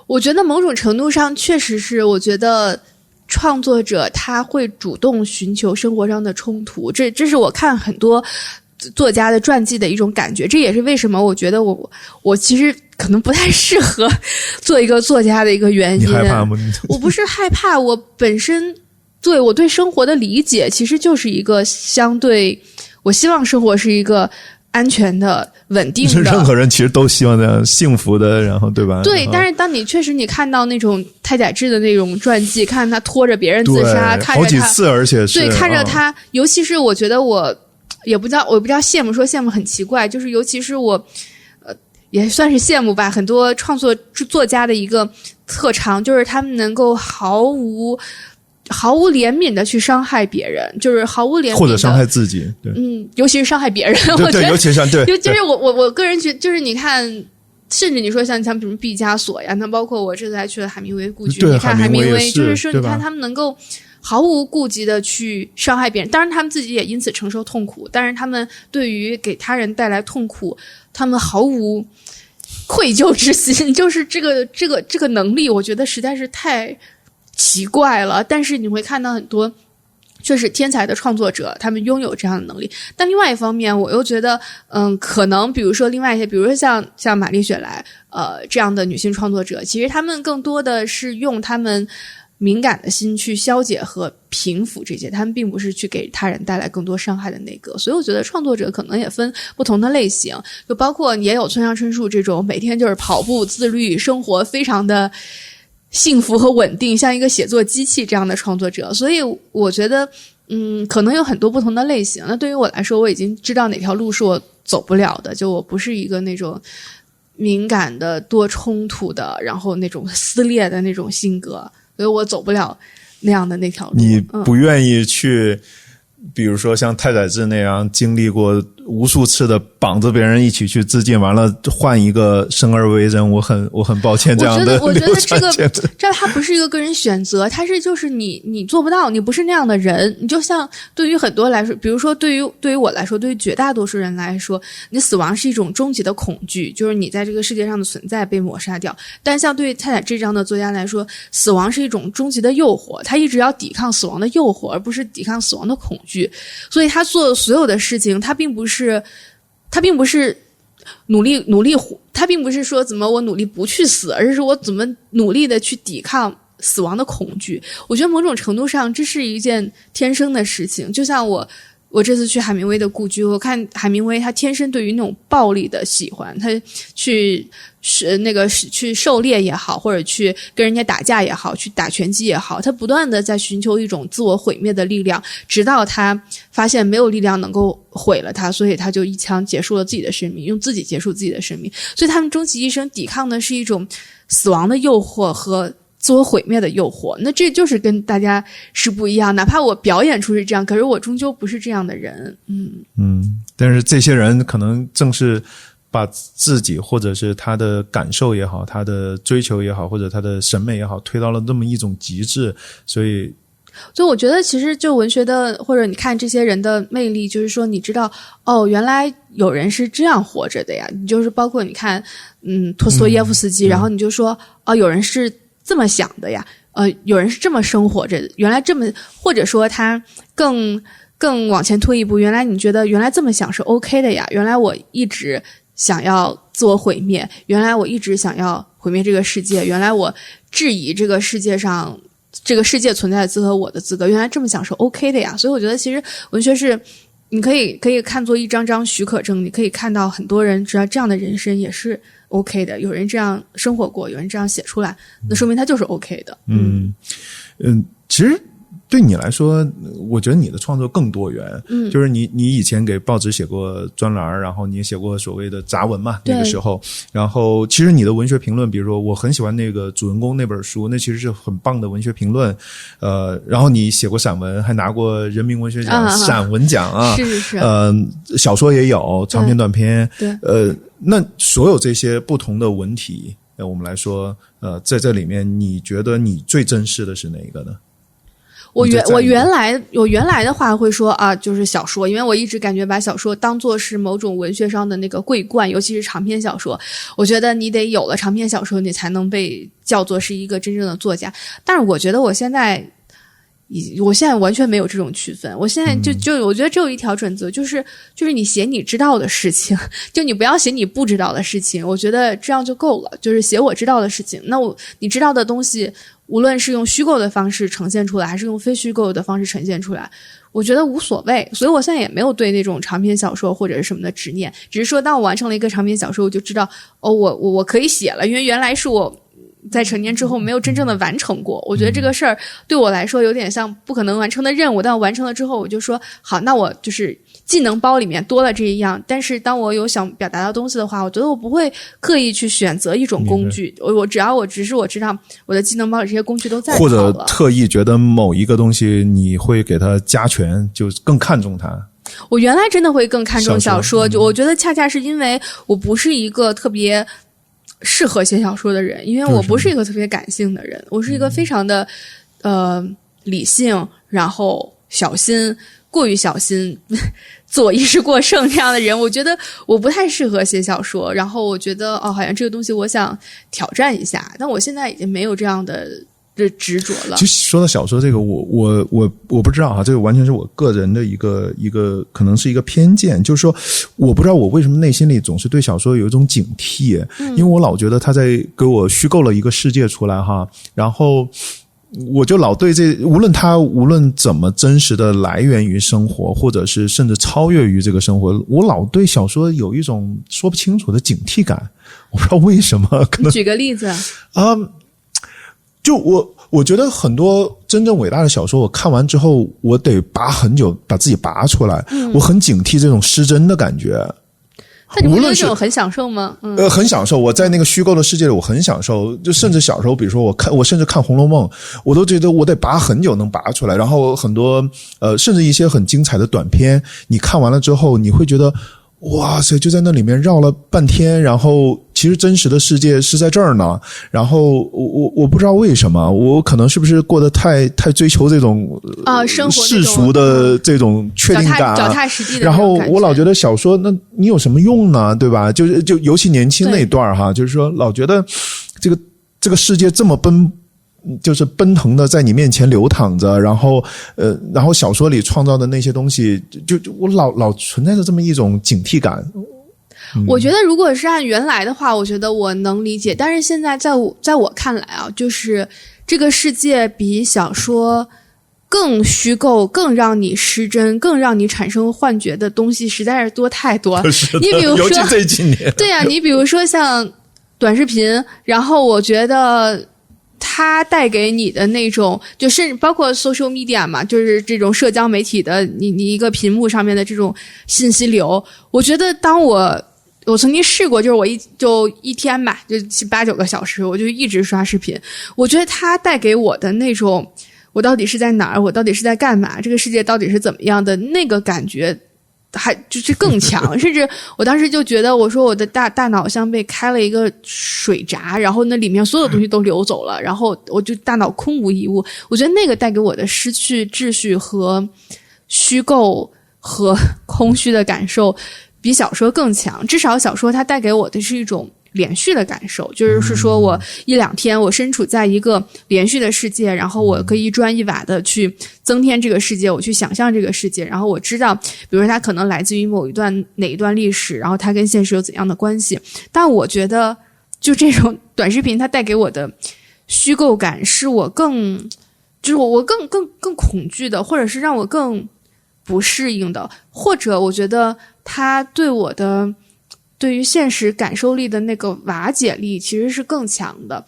我觉得某种程度上确实是，我觉得创作者他会主动寻求生活上的冲突，这是我看很多作家的传记的一种感觉。这也是为什么我觉得我其实可能不太适合做一个作家的一个原因。你害怕吗？我不是害怕，我本身我对生活的理解其实就是一个相对，我希望生活是一个安全的、稳定的。任何人其实都希望这样幸福的，然后对吧？对，但是当你确实你看到那种太宰治的那种传记，看他拖着别人自杀，看着他好几次，而且是对，看着他，尤其是我觉得我不知道羡慕，说羡慕很奇怪，就是尤其是我也算是羡慕吧，很多创作作家的一个特长就是他们能够毫无怜悯的去伤害别人，就是毫无怜悯的或者伤害自己，对，尤其是伤害别人，对，尤其是对，就是我个人觉得，就是你看，甚至你说像比如毕加索呀，那包括我这次还去了海明威故居，你看海明威，就是说你看他们能够毫无顾忌的去伤害别人，当然他们自己也因此承受痛苦，但是他们对于给他人带来痛苦，他们毫无愧疚之心，就是这个能力，我觉得实在是太奇怪了。但是你会看到很多确实天才的创作者，他们拥有这样的能力。但另外一方面，我又觉得，可能比如说另外一些，比如说像玛丽雪莱，这样的女性创作者，其实他们更多的是用他们敏感的心去消解和平抚这些，他们并不是去给他人带来更多伤害的那个。所以我觉得创作者可能也分不同的类型，就包括也有村上春树这种每天就是跑步自律，生活非常的幸福和稳定，像一个写作机器这样的创作者。所以我觉得可能有很多不同的类型。那对于我来说，我已经知道哪条路是我走不了的，就我不是一个那种敏感的多冲突的，然后那种撕裂的那种性格，所以我走不了那样的那条路。你不愿意去比如说像太宰治那样经历过无数次的绑着别人一起去自尽，完了换一个生而为人，我很抱歉这样的我觉得这它不是一个个人选择，它是就是你做不到，你不是那样的人。你就像对于很多来说，比如说对于我来说，对于绝大多数人来说，你死亡是一种终极的恐惧，就是你在这个世界上的存在被抹杀掉。但像对于太宰治这样的作家来说，死亡是一种终极的诱惑，他一直要抵抗死亡的诱惑，而不是抵抗死亡的恐惧。所以他做所有的事情，他并不是努力，他并不是说怎么我努力不去死，而是我怎么努力的去抵抗死亡的恐惧。我觉得某种程度上这是一件天生的事情。就像我这次去海明威的故居，我看海明威他天生对于那种暴力的喜欢，他去狩猎也好，或者去跟人家打架也好，去打拳击也好，他不断的在寻求一种自我毁灭的力量，直到他发现没有力量能够毁了他，所以他就一枪结束了自己的生命，用自己结束自己的生命。所以他们终其一生抵抗的是一种死亡的诱惑和自我毁灭的诱惑。那这就是跟大家是不一样，哪怕我表演出是这样，可是我终究不是这样的人。但是这些人可能正是把自己或者是他的感受也好，他的追求也好，或者他的审美也好，推到了这么一种极致。所以我觉得其实就文学的，或者你看这些人的魅力，就是说你知道原来有人是这样活着的呀。你就是包括你看托斯托耶夫斯基，然后你就说有人是这么想的呀，有人是这么生活着的，原来这么，或者说他更往前推一步，原来你觉得原来这么想是 OK 的呀，原来我一直想要自我毁灭，原来我一直想要毁灭这个世界，原来我质疑这个世界上这个世界存在的资格，我的资格，原来这么想是 OK 的呀。所以我觉得其实文学是你可以看作一张张许可证，你可以看到很多人知道这样的人生也是 OK 的，有人这样生活过，有人这样写出来，那说明他就是 OK 的。其实对你来说，我觉得你的创作更多元。就是你以前给报纸写过专栏，然后你也写过所谓的杂文嘛，那个时候。然后其实你的文学评论，比如说我很喜欢那个主人公那本书，那其实是很棒的文学评论。然后你写过散文，还拿过人民文学奖散文奖啊。是。小说也有，长篇短篇。对。那所有这些不同的文体，我们来说，在这里面，你觉得你最珍视的是哪一个呢？我原来的话会说就是小说，因为我一直感觉把小说当作是某种文学上的那个桂冠，尤其是长篇小说。我觉得你得有了长篇小说，你才能被叫做是一个真正的作家。但是我觉得我现在我现在完全没有这种区分，我现在就我觉得只有一条准则，就是你写你知道的事情，就你不要写你不知道的事情，我觉得这样就够了，就是写我知道的事情。那你知道的东西，无论是用虚构的方式呈现出来，还是用非虚构的方式呈现出来，我觉得无所谓。所以我现在也没有对那种长篇小说或者是什么的执念，只是说当我完成了一个长篇小说，我就知道我可以写了，因为原来是我在成年之后没有真正的完成过。我觉得这个事儿对我来说有点像不可能完成的任务，但我完成了之后，我就说好，那我就是技能包里面多了这一样，但是当我有想表达的东西的话，我觉得我不会刻意去选择一种工具，只是我知道我的技能包里这些工具都在，或者特意觉得某一个东西你会给它加权，就更看重它。我原来真的会更看重小说，就我觉得恰恰是因为我不是一个特别适合写小说的人，因为我不是一个特别感性的人，我是一个非常的理性，然后小心，过于小心，自我意识过剩这样的人，我觉得我不太适合写小说。然后我觉得好像这个东西我想挑战一下，但我现在已经没有这样的执着了。其实说到小说这个，我不知道哈，这个完全是我个人的一个可能是一个偏见，就是说我不知道我为什么内心里总是对小说有一种警惕，因为我老觉得他在给我虚构了一个世界出来哈，然后我就老对无论怎么真实的来源于生活，或者是甚至超越于这个生活，我老对小说有一种说不清楚的警惕感，我不知道为什么。可能举个例子就我觉得很多真正伟大的小说，我看完之后，我得拔很久把自己拔出来，我很警惕这种失真的感觉。那你不觉得这种很享受吗？很享受。我在那个虚构的世界里，我很享受。就甚至小时候，比如说我甚至看《红楼梦》，我都觉得我得拔很久能拔出来。然后很多甚至一些很精彩的短片，你看完了之后，你会觉得哇塞，就在那里面绕了半天，然后其实真实的世界是在这儿呢。然后我不知道为什么，我可能是不是过得太追求这种生活世俗的这种确定感，脚踏实地的。然后我老觉得小说，那你有什么用呢？对吧？就尤其年轻那一段哈，就是说老觉得这个世界这么就是奔腾的在你面前流淌着，然后小说里创造的那些东西，就我老存在着这么一种警惕感。我觉得如果是按原来的话，我觉得我能理解，但是现在在我看来啊，就是这个世界比小说更虚构，更让你失真，更让你产生幻觉的东西实在是多太多。你比如说，尤其这几年，对啊，你比如说像短视频，然后我觉得它带给你的那种，就甚至包括 social media 嘛，就是这种社交媒体的你一个屏幕上面的这种信息流，我觉得当我曾经试过，就是我一天吧，就8、9个小时，我就一直刷视频。我觉得它带给我的那种，我到底是在哪儿，我到底是在干嘛，这个世界到底是怎么样的那个感觉，还就是更强。甚至我当时就觉得，我说我的大脑像被开了一个水闸，然后那里面所有东西都流走了，然后我就大脑空无一物。我觉得那个带给我的失去秩序和虚构和空虚的感受比小说更强。至少小说它带给我的是一种连续的感受，就是说我1、2天我身处在一个连续的世界，然后我可以一砖一瓦的去增添这个世界，我去想象这个世界，然后我知道比如说它可能来自于哪一段历史，然后它跟现实有怎样的关系。但我觉得就这种短视频它带给我的虚构感是我更恐惧的，或者是让我更不适应的，或者我觉得它对于现实感受力的那个瓦解力其实是更强的。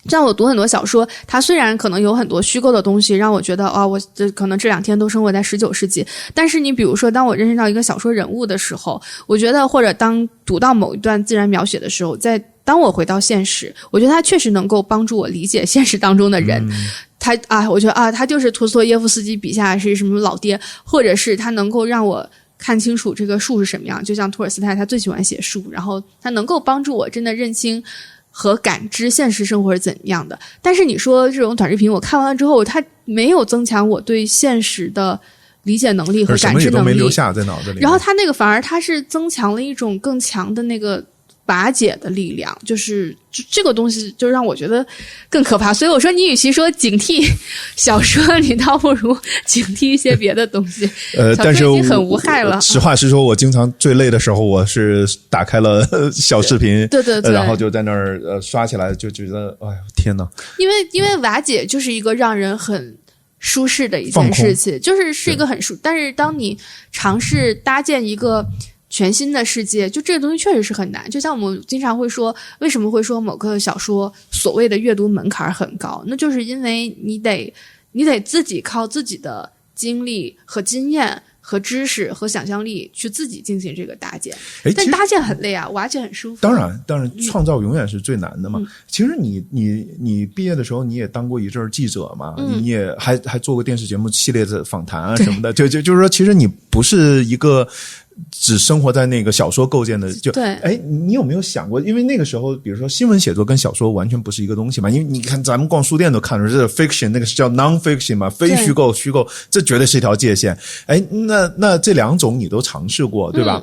像我读很多小说，它虽然可能有很多虚构的东西让我觉得我可能这2天都生活在19世纪，但是你比如说当我认识到一个小说人物的时候，我觉得或者当读到某一段自然描写的时候，当我回到现实，我觉得它确实能够帮助我理解现实当中的人。我觉得他就是陀思妥耶夫斯基笔下是什么老爹，或者是他能够让我看清楚这个树是什么样，就像托尔斯泰他最喜欢写树，然后他能够帮助我真的认清和感知现实生活是怎样的。但是你说这种短视频我看完了之后，它没有增强我对现实的理解能力和感知能力，什么也都没留下在脑子里。然后它那个反而它是增强了一种更强的那个瓦解的力量，就是这个东西就让我觉得更可怕。所以我说你与其说警惕小说，你倒不如警惕一些别的东西。但是已经很无害了。实话实说，我经常最累的时候，我是打开了小视频，对对对，然后就在那儿刷起来，就觉得哎呦天哪！因为瓦解就是一个让人很舒适的一件事情，就是一个很但是当你尝试搭建一个全新的世界，就这个东西确实是很难。就像我们经常会说，为什么会说某个小说所谓的阅读门槛很高，那就是因为你得自己靠自己的经历和经验和知识和想象力去自己进行这个搭建。但搭建很累啊，瓦解很舒服。当然创造永远是最难的嘛。其实你毕业的时候你也当过一阵记者嘛，你也还做过电视节目系列的访谈啊什么的，就是说其实你不是一个只生活在那个小说构建的，就对。哎，你有没有想过，因为那个时候比如说新闻写作跟小说完全不是一个东西嘛，因为你看咱们逛书店都看出这是 fiction， 那个是叫 non-fiction 嘛，非虚构虚构，这绝对是一条界限。哎，那这两种你都尝试过对吧？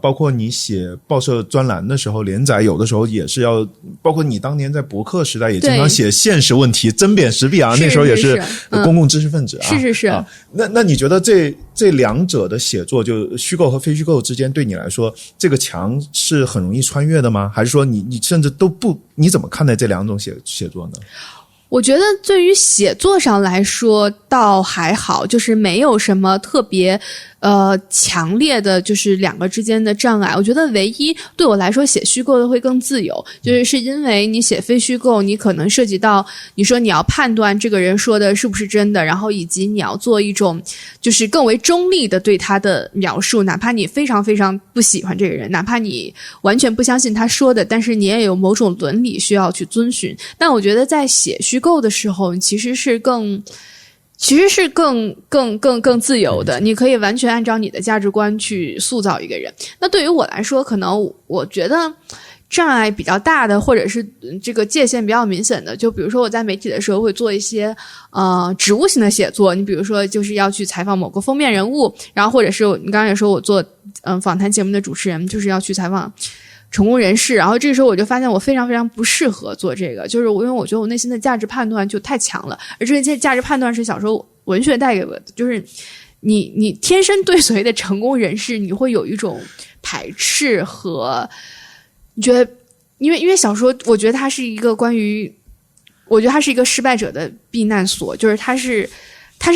包括你写报社专栏的时候连载，有的时候也是要，包括你当年在博客时代也经常写现实问题，针砭时弊啊，那时候也是公共知识分子啊。是啊，那你觉得这两者的写作，就虚构和非虚构之间，对你来说这个墙是很容易穿越的吗？还是说你甚至都不，你怎么看待这两种写作呢？我觉得对于写作上来说倒还好，就是没有什么特别强烈的就是两个之间的障碍。我觉得唯一对我来说写虚构的会更自由，就是因为你写非虚构，你可能涉及到你说你要判断这个人说的是不是真的，然后以及你要做一种就是更为中立的对他的描述，哪怕你非常非常不喜欢这个人，哪怕你完全不相信他说的，但是你也有某种伦理需要去遵循。但我觉得在写虚构的时候其实是更自由的，你可以完全按照你的价值观去塑造一个人。那对于我来说，可能我觉得障碍比较大的，或者是这个界限比较明显的，就比如说我在媒体的时候会做一些职务性的写作，你比如说就是要去采访某个封面人物，然后或者是你刚才也说我做访谈节目的主持人，就是要去采访成功人士，然后这个时候我就发现我非常非常不适合做这个，就是因为我觉得我内心的价值判断就太强了，而这些价值判断是小时候文学带给我的，就是你天生对所谓的成功人士你会有一种排斥和你觉得因为小说我觉得它是一个我觉得它是一个失败者的避难所，就是它是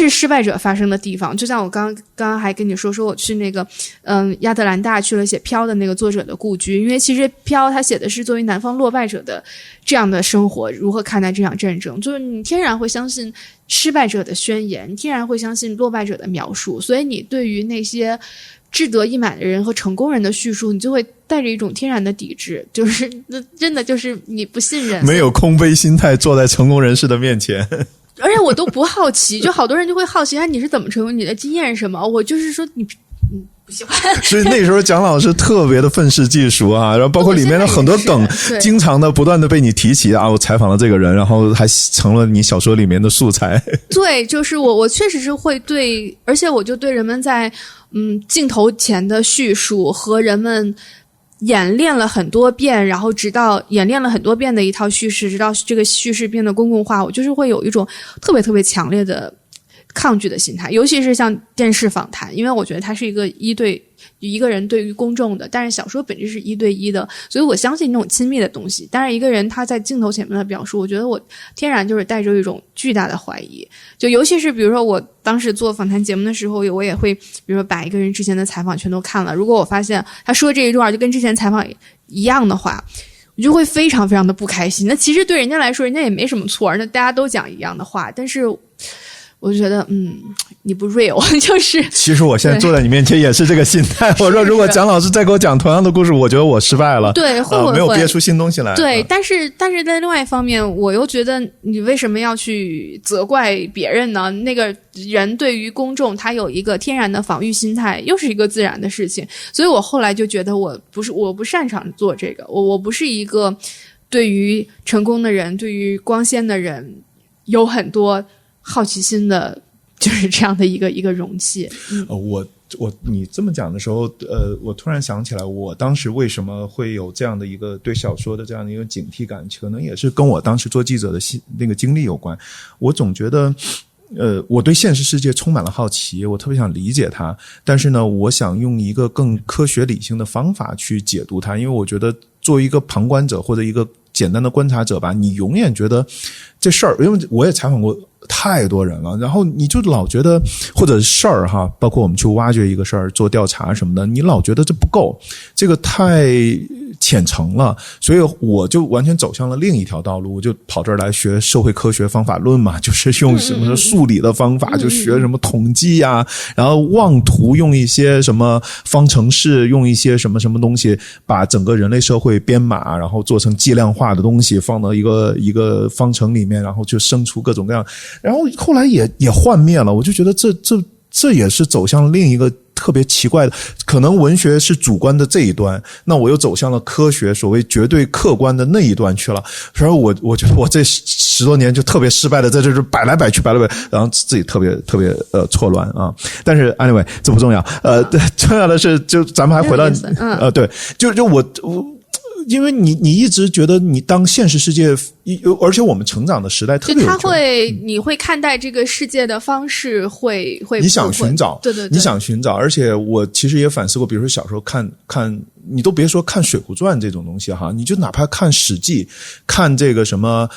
失败者发生的地方。就像我刚刚还跟你说我去那个亚特兰大去了写飘的那个作者的故居，因为其实飘他写的是作为南方落败者的这样的生活，如何看待这场战争，就是你天然会相信失败者的宣言，你天然会相信落败者的描述，所以你对于那些志得意满的人和成功人的叙述，你就会带着一种天然的抵制，就是真的就是你不信任，没有空杯心态坐在成功人士的面前。而且我都不好奇，就好多人就会好奇你是怎么成功，你的经验是什么，我就是说你不喜欢。所以那时候蒋老师特别的愤世嫉俗啊，然后包括里面的很多梗经常的不断的被你提起啊，我采访了这个人，然后还成了你小说里面的素材。对，就是我确实是会对，而且我就对人们在镜头前的叙述和人们演练了很多遍，然后直到演练了很多遍的一套叙事，直到这个叙事变得公共化，我就是会有一种特别特别强烈的抗拒的心态，尤其是像电视访谈，因为我觉得它是一个一个人对于公众的，但是小说本质是1对1的，所以我相信那种亲密的东西。但是一个人他在镜头前面的表述，我觉得我天然就是带着一种巨大的怀疑。就尤其是比如说我当时做访谈节目的时候，我也会比如说把一个人之前的采访全都看了，如果我发现他说这一段就跟之前采访一样的话，我就会非常非常的不开心。那其实对人家来说人家也没什么错，那大家都讲一样的话，但是我就觉得你不 real， 就是其实我现在坐在你面前也是这个心态。我说如果蒋老师再给我讲同样的故事，我觉得我失败了，对，会没有憋出新东西来。对，但是在另外一方面，我又觉得你为什么要去责怪别人呢？那个人对于公众他有一个天然的防御心态，又是一个自然的事情。所以我后来就觉得我不擅长做这个，我不是一个对于成功的人，对于光鲜的人有很多好奇心的就是这样的一个容器。你这么讲的时候，我突然想起来，我当时为什么会有这样的一个对小说的这样的一个警惕感，可能也是跟我当时做记者的那个经历有关。我总觉得我对现实世界充满了好奇，我特别想理解它，但是呢，我想用一个更科学理性的方法去解读它，因为我觉得作为一个旁观者或者一个简单的观察者吧，你永远觉得这事儿，因为我也采访过太多人了，然后你就老觉得或者事儿哈，包括我们去挖掘一个事儿做调查什么的，你老觉得这不够，这个太浅层了，所以我就完全走向了另一条道路，我就跑这儿来学社会科学方法论嘛，就是用什么数理的方法，就学什么统计啊，然后妄图用一些什么方程式，用一些什么什么东西，把整个人类社会编码，然后做成计量化的东西，放到一个方程里面，然后就生出各种各样，然后后来也幻灭了，我就觉得这也是走向另一个特别奇怪的，可能文学是主观的这一端，那我又走向了科学所谓绝对客观的那一端去了。所以我觉得我这10多年就特别失败的在这摆来摆去，然后自己特别错乱啊。但是 anyway 这不重要，重要的是就咱们还回到对，就我因为你一直觉得你当现实世界，而且我们成长的时代特别有趣，你会看待这个世界的方式会你想寻找，对，你想寻找，而且我其实也反思过，比如说小时候看，你都别说看《水浒传》这种东西哈，你就哪怕看《史记》，看这个什么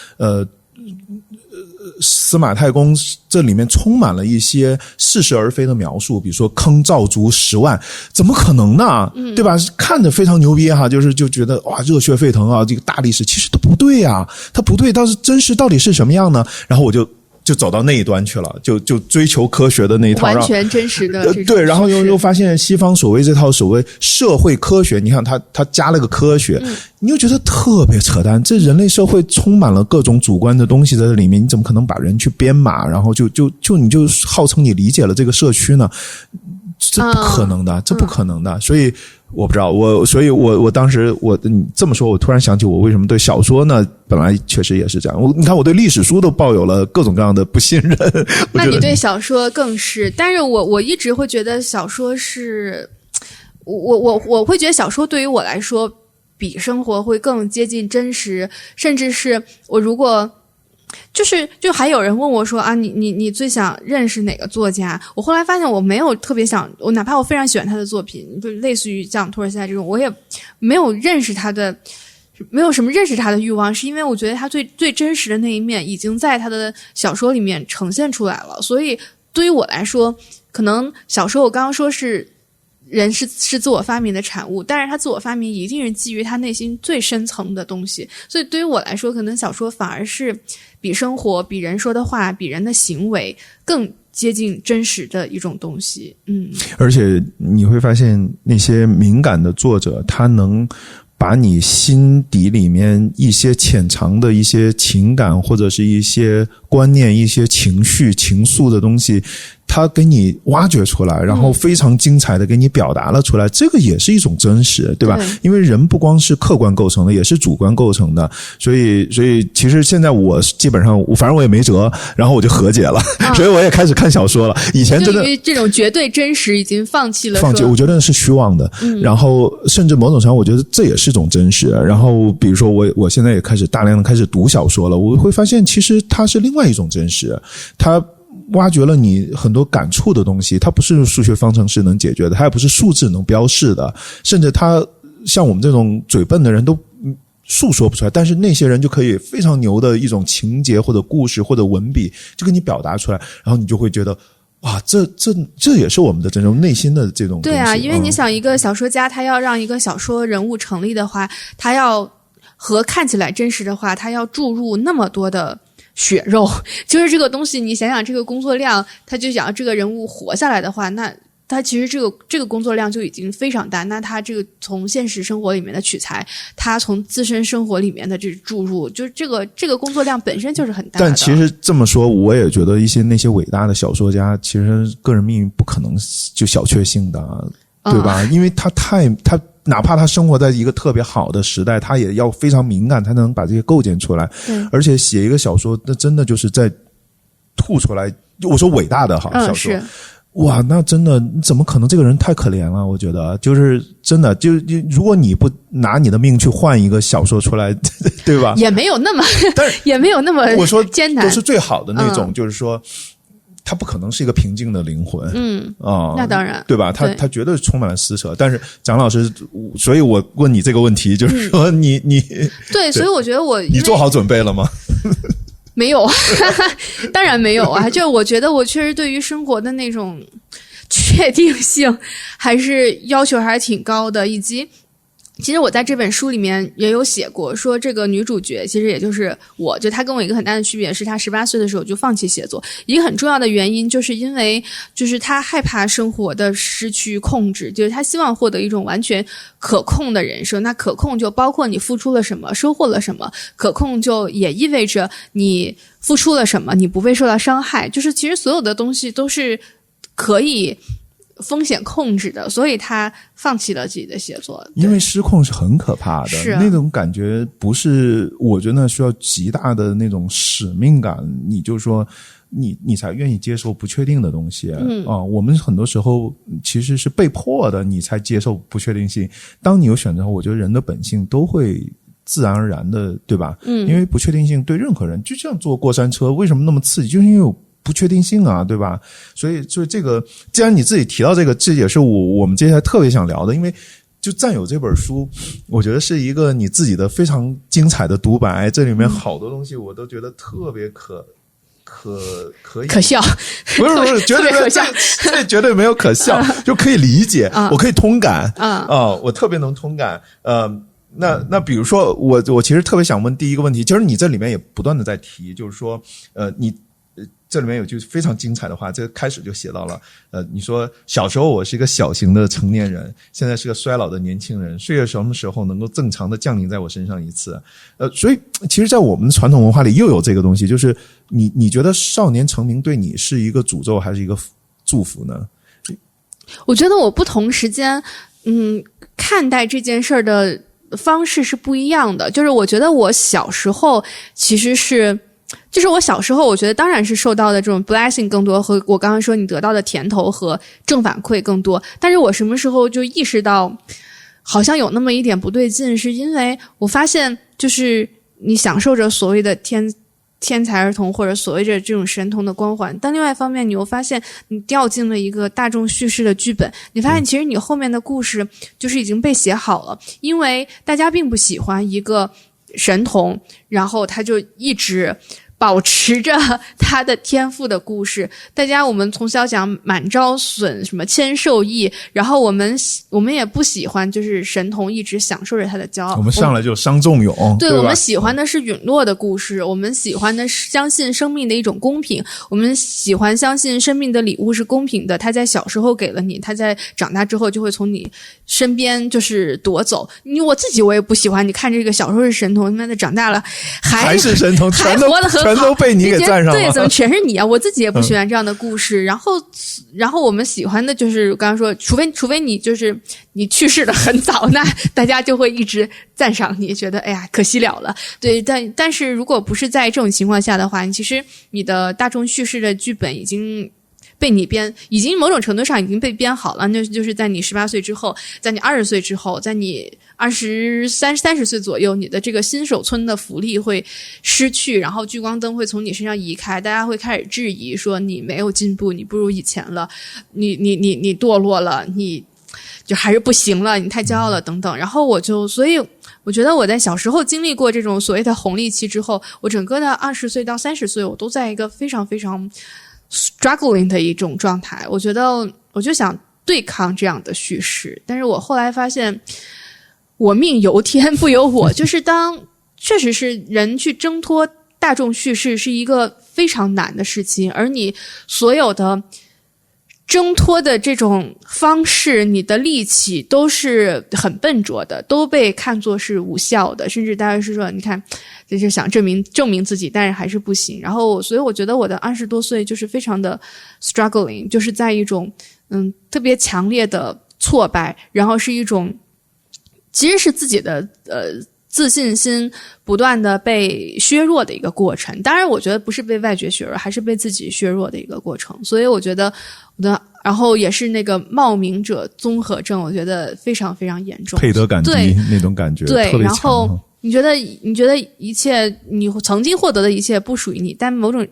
司马太公，这里面充满了一些似是而非的描述，比如说坑赵族10万，怎么可能呢？对吧？看着非常牛逼哈，就觉得哇热血沸腾啊，这个大历史其实都不对啊，它不对，但是真实到底是什么样呢？然后我就走到那一端去了，就追求科学的那一套，完全真实的对，然后又发现西方所谓这套所谓社会科学，你看他加了个科学，你又觉得特别扯淡。这人类社会充满了各种主观的东西在这里面，你怎么可能把人去编码，然后就你就号称你理解了这个社区呢？这不可能的，这不可能的。所以我不知道，所以我当时你这么说，我突然想起我为什么对小说呢？本来确实也是这样。你看我对历史书都抱有了各种各样的不信任。那你对小说更是，但是我一直会觉得小说是，我会觉得小说对于我来说比生活会更接近真实，甚至是我如果。就还有人问我说啊，你最想认识哪个作家？我后来发现我没有特别想，我哪怕我非常喜欢他的作品，就类似于像托尔斯泰这种，我也没有认识他的，没有什么认识他的欲望，是因为我觉得他最真实的那一面已经在他的小说里面呈现出来了。所以对于我来说，可能小说我刚刚说是。人是自我发明的产物，但是他自我发明一定是基于他内心最深层的东西，所以对于我来说，可能小说反而是比生活、比人说的话、比人的行为更接近真实的一种东西。而且你会发现那些敏感的作者，他能把你心底里面一些潜藏的一些情感或者是一些观念、一些情绪、情愫的东西，他给你挖掘出来，然后非常精彩的给你表达了出来，这个也是一种真实，对吧？因为人不光是客观构成的，也是主观构成的，所以其实现在我基本上反正我也没辙，然后我就和解了，所以我也开始看小说了。以前真的对于这种绝对真实已经放弃了，我觉得是虚妄的，然后甚至某种程度我觉得这也是一种真实。然后比如说我现在也开始大量的开始读小说了，我会发现其实它是另外一种真实，它挖掘了你很多感触的东西，它不是数学方程式能解决的，它也不是数字能标示的，甚至它像我们这种嘴笨的人都述说不出来，但是那些人就可以非常牛的一种情节或者故事或者文笔就给你表达出来，然后你就会觉得哇，这也是我们的这种内心的这种东西。对啊，因为你想一个小说家他要让一个小说人物成立的话，他要和看起来真实的话，他要注入那么多的血肉，就是这个东西你想想这个工作量，他就想要这个人物活下来的话，那他其实这个工作量就已经非常大，那他这个从现实生活里面的取材，他从自身生活里面的这注入，就是这个工作量本身就是很大的。但其实这么说，我也觉得那些伟大的小说家，其实个人命运不可能就小确幸的，对吧？因为他哪怕他生活在一个特别好的时代，他也要非常敏感，他才能把这些构建出来。而且写一个小说，那真的就是在吐出来我说伟大的小说。是哇，那真的怎么可能？这个人太可怜了，我觉得就是真的，就如果你不拿你的命去换一个小说出来，对吧？也没有那么，但是也没有那么我说艰难，都是最好的那种，就是说。他不可能是一个平静的灵魂，那当然，对吧？他绝对充满了撕扯。但是蒋老师，所以我问你这个问题，就是说你对，所以我觉得你做好准备了吗？没有，当然没有啊。就我觉得我确实对于生活的那种确定性还是要求还是挺高的，以及。其实我在这本书里面也有写过，说这个女主角其实也就是我，就她跟我一个很大的区别是她18岁的时候就放弃写作，一个很重要的原因就是因为就是她害怕生活的失去控制，就是她希望获得一种完全可控的人生。那可控就包括你付出了什么，收获了什么，可控就也意味着你付出了什么，你不会受到伤害，就是其实所有的东西都是可以风险控制的，所以他放弃了自己的写作。因为失控是很可怕的，是那种感觉不是，我觉得需要极大的那种使命感，你就说你才愿意接受不确定的东西。我们很多时候其实是被迫的，你才接受不确定性。当你有选择后，我觉得人的本性都会自然而然的，对吧？因为不确定性对任何人，就像坐过山车，为什么那么刺激？就是因为有不确定性啊，对吧？所以这个，既然你自己提到这个，这也是我们接下来特别想聊的，因为就占有这本书，我觉得是一个你自己的非常精彩的独白，这里面好多东西我都觉得特别可以可笑，不是绝对可笑，这绝对没有可笑，就可以理解，我可以通感我特别能通感。那比如说我其实特别想问第一个问题，就是你这里面也不断的在提，就是说你这里面有句非常精彩的话，这开始就写到了你说小时候我是一个小型的成年人，现在是个衰老的年轻人，岁月什么时候能够正常的降临在我身上一次。所以其实在我们传统文化里又有这个东西，就是你觉得少年成名对你是一个诅咒还是一个祝福呢？我觉得我不同时间看待这件事儿的方式是不一样的。就是我觉得我小时候其实是就是我小时候我觉得当然是受到的这种 blessing 更多，和我刚刚说你得到的甜头和正反馈更多。但是我什么时候就意识到好像有那么一点不对劲，是因为我发现就是你享受着所谓的天才儿童或者所谓的这种神童的光环，但另外一方面你又发现你掉进了一个大众叙事的剧本，你发现其实你后面的故事就是已经被写好了，因为大家并不喜欢一个神童然后他就一直保持着他的天赋的故事。我们从小讲满招损什么谦受益，然后我们也不喜欢就是神童一直享受着他的骄傲，我们上来就伤仲永，对，我们喜欢的是陨落的故事，我们喜欢的是相信生命的一种公平，我们喜欢相信生命的礼物是公平的，他在小时候给了你，他在长大之后就会从你身边就是夺走你。我自己我也不喜欢，你看这个小时候是神童，他妈的长大了还是神童，还活得很好，全都被你给占上了。对，怎么全是你啊？我自己也不喜欢这样的故事。然后我们喜欢的就是刚刚说，除非你就是你去世的很早，那大家就会一直赞赏你，觉得哎呀可惜了了。对，但是如果不是在这种情况下的话，其实你的大众叙事的剧本已经被你已经某种程度上已经被编好了，就是在你18岁之后，在你20岁之后，在你30岁左右，你的这个新手村的福利会失去，然后聚光灯会从你身上移开，大家会开始质疑说你没有进步，你不如以前了，你堕落了，你就还是不行了，你太骄傲了等等。然后所以我觉得我在小时候经历过这种所谓的红利期之后，我整个的20岁到30岁我都在一个非常非常struggling 的一种状态。我觉得我就想对抗这样的叙事，但是我后来发现我命由天不由我，就是确实是人去挣脱大众叙事是一个非常难的事情，而你所有的挣脱的这种方式，你的力气都是很笨拙的，都被看作是无效的，甚至大家是说你看就是想证明自己，但是还是不行。然后所以我觉得我的20多岁就是非常的 struggling， 就是在一种特别强烈的挫败，然后是一种其实是自己的自信心不断的被削弱的一个过程。当然我觉得不是被外界削弱，还是被自己削弱的一个过程。所以我觉得然后也是那个冒名者综合症，我觉得非常非常严重，配得感激那种感觉，对，特别强。然后你觉得一切你曾经获得的一切不属于你，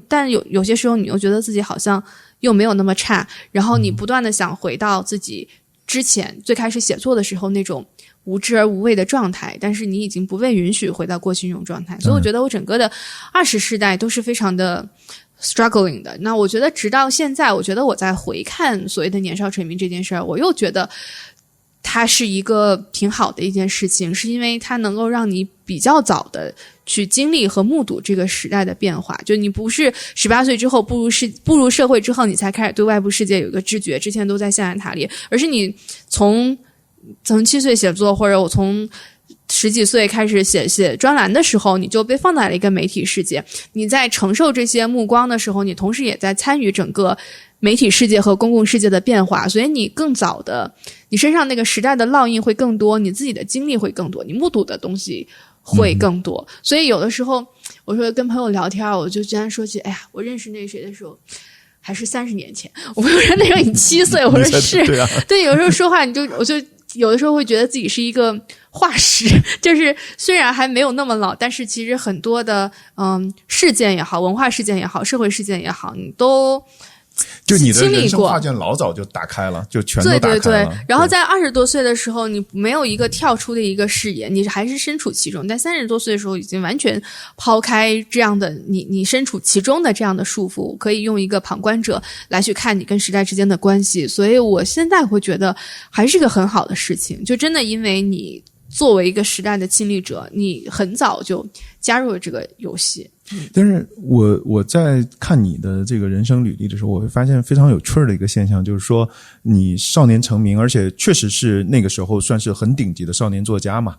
但有些时候你又觉得自己好像又没有那么差，然后你不断的想回到自己之前最开始写作的时候那种无知而无畏的状态，但是你已经不被允许回到过去那种状态。所以我觉得我整个的20世代都是非常的struggling 的。那我觉得直到现在，我觉得我在回看所谓的年少成名这件事儿，我又觉得它是一个挺好的一件事情，是因为它能够让你比较早的去经历和目睹这个时代的变化。就你不是18岁之后步入社会之后，你才开始对外部世界有一个知觉，之前都在象牙塔里，而是你从7岁写作，或者我从10几岁开始写专栏的时候，你就被放在了一个媒体世界。你在承受这些目光的时候，你同时也在参与整个媒体世界和公共世界的变化，所以你更早的，你身上那个时代的烙印会更多，你自己的经历会更多，你目睹的东西会更多。所以有的时候我说跟朋友聊天，我就经常说起，哎呀，我认识那个谁的时候还是30年前。我说那时候你7岁，我说是，对，有时候说话我就有的时候会觉得自己是一个化石，就是虽然还没有那么老，但是其实很多的事件也好，文化事件也好，社会事件也好，你都就你的人生画卷老早就打开了，就全都打开了。对。然后在20多岁的时候，你没有一个跳出的一个视野，你还是身处其中。在30多岁的时候，已经完全抛开这样的你身处其中的这样的束缚，可以用一个旁观者来去看你跟时代之间的关系。所以我现在会觉得还是个很好的事情，就真的因为你作为一个时代的亲历者，你很早就加入了这个游戏。但是我在看你的这个人生履历的时候，我会发现非常有趣的一个现象，就是说你少年成名，而且确实是那个时候算是很顶级的少年作家嘛，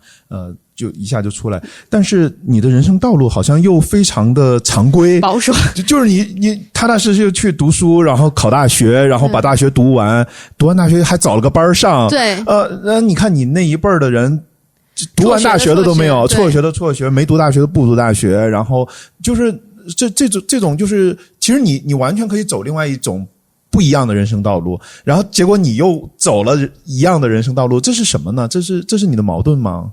就一下就出来。但是你的人生道路好像又非常的常规保守，就是你踏踏实实去读书，然后考大学，然后把大学读完大学还找了个班上。对，你看你那一辈儿的人。读完大学的都没有，辍学的辍学，没读大学的不读大学，然后就是这种就是，其实你完全可以走另外一种不一样的人生道路，然后结果你又走了一样的人生道路，这是什么呢？这是你的矛盾吗？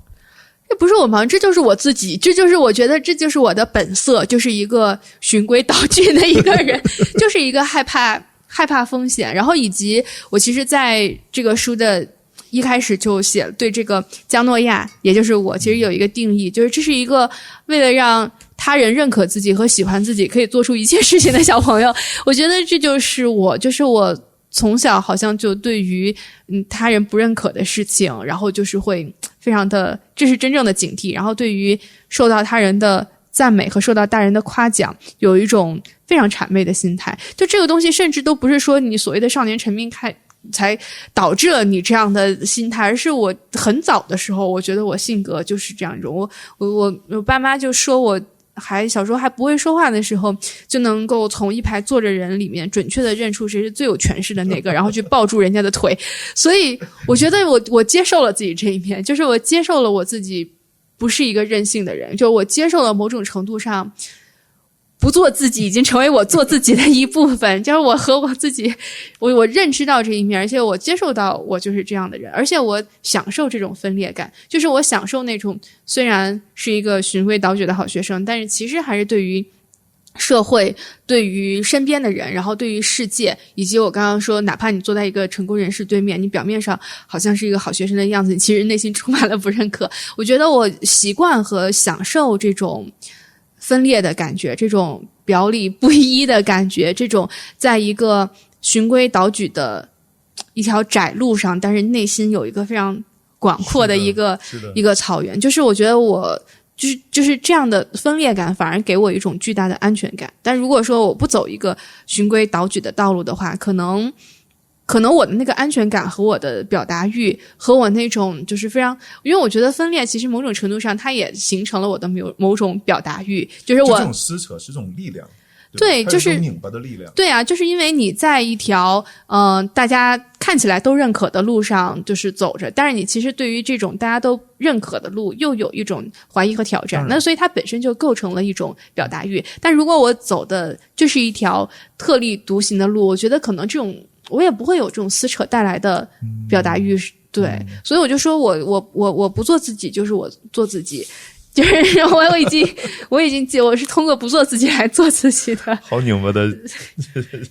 这不是我忙，这就是我自己，这就是我觉得这就是我的本色，就是一个循规蹈矩的一个人，就是一个害怕风险，然后以及我其实在这个书的一开始就写对这个江诺亚，也就是我，其实有一个定义，就是这是一个为了让他人认可自己和喜欢自己，可以做出一切事情的小朋友。我觉得这就是我从小好像就对于他人不认可的事情，然后就是会非常的，这是真正的警惕。然后对于受到他人的赞美和受到大人的夸奖，有一种非常谄媚的心态。就这个东西，甚至都不是说你所谓的少年成名才导致了你这样的心态，而是我很早的时候，我觉得我性格就是这样一种。我爸妈就说我小时候还不会说话的时候，就能够从一排坐着人里面准确的认出谁是最有权势的那个，然后去抱住人家的腿。所以我觉得我接受了自己这一面，就是我接受了我自己不是一个任性的人，就我接受了某种程度上不做自己已经成为我做自己的一部分，就是我和我自己，我认知到这一面，而且我接受到我就是这样的人，而且我享受这种分裂感，就是我享受那种虽然是一个循规蹈矩的好学生，但是其实还是对于社会，对于身边的人，然后对于世界，以及我刚刚说哪怕你坐在一个成功人士对面，你表面上好像是一个好学生的样子，你其实内心充满了不认可。我觉得我习惯和享受这种分裂的感觉，这种表里不一的感觉，这种在一个循规蹈矩的一条窄路上，但是内心有一个非常广阔的一个草原，就是我觉得我就是这样的分裂感反而给我一种巨大的安全感。但如果说我不走一个循规蹈矩的道路的话，可能我的那个安全感和我的表达欲和我那种就是非常，因为我觉得分裂其实某种程度上它也形成了我的某种表达欲，就是我这种撕扯是种力量，对，就是拧巴的力量。对啊，就是因为你在一条大家看起来都认可的路上就是走着，但是你其实对于这种大家都认可的路又有一种怀疑和挑战，那所以它本身就构成了一种表达欲。但如果我走的就是一条特立独行的路，我觉得可能这种我也不会有这种撕扯带来的表达欲，对，所以我就说我不做自己，就是我做自己。就是我已经我是通过不做自己来做自己的，好拧巴的。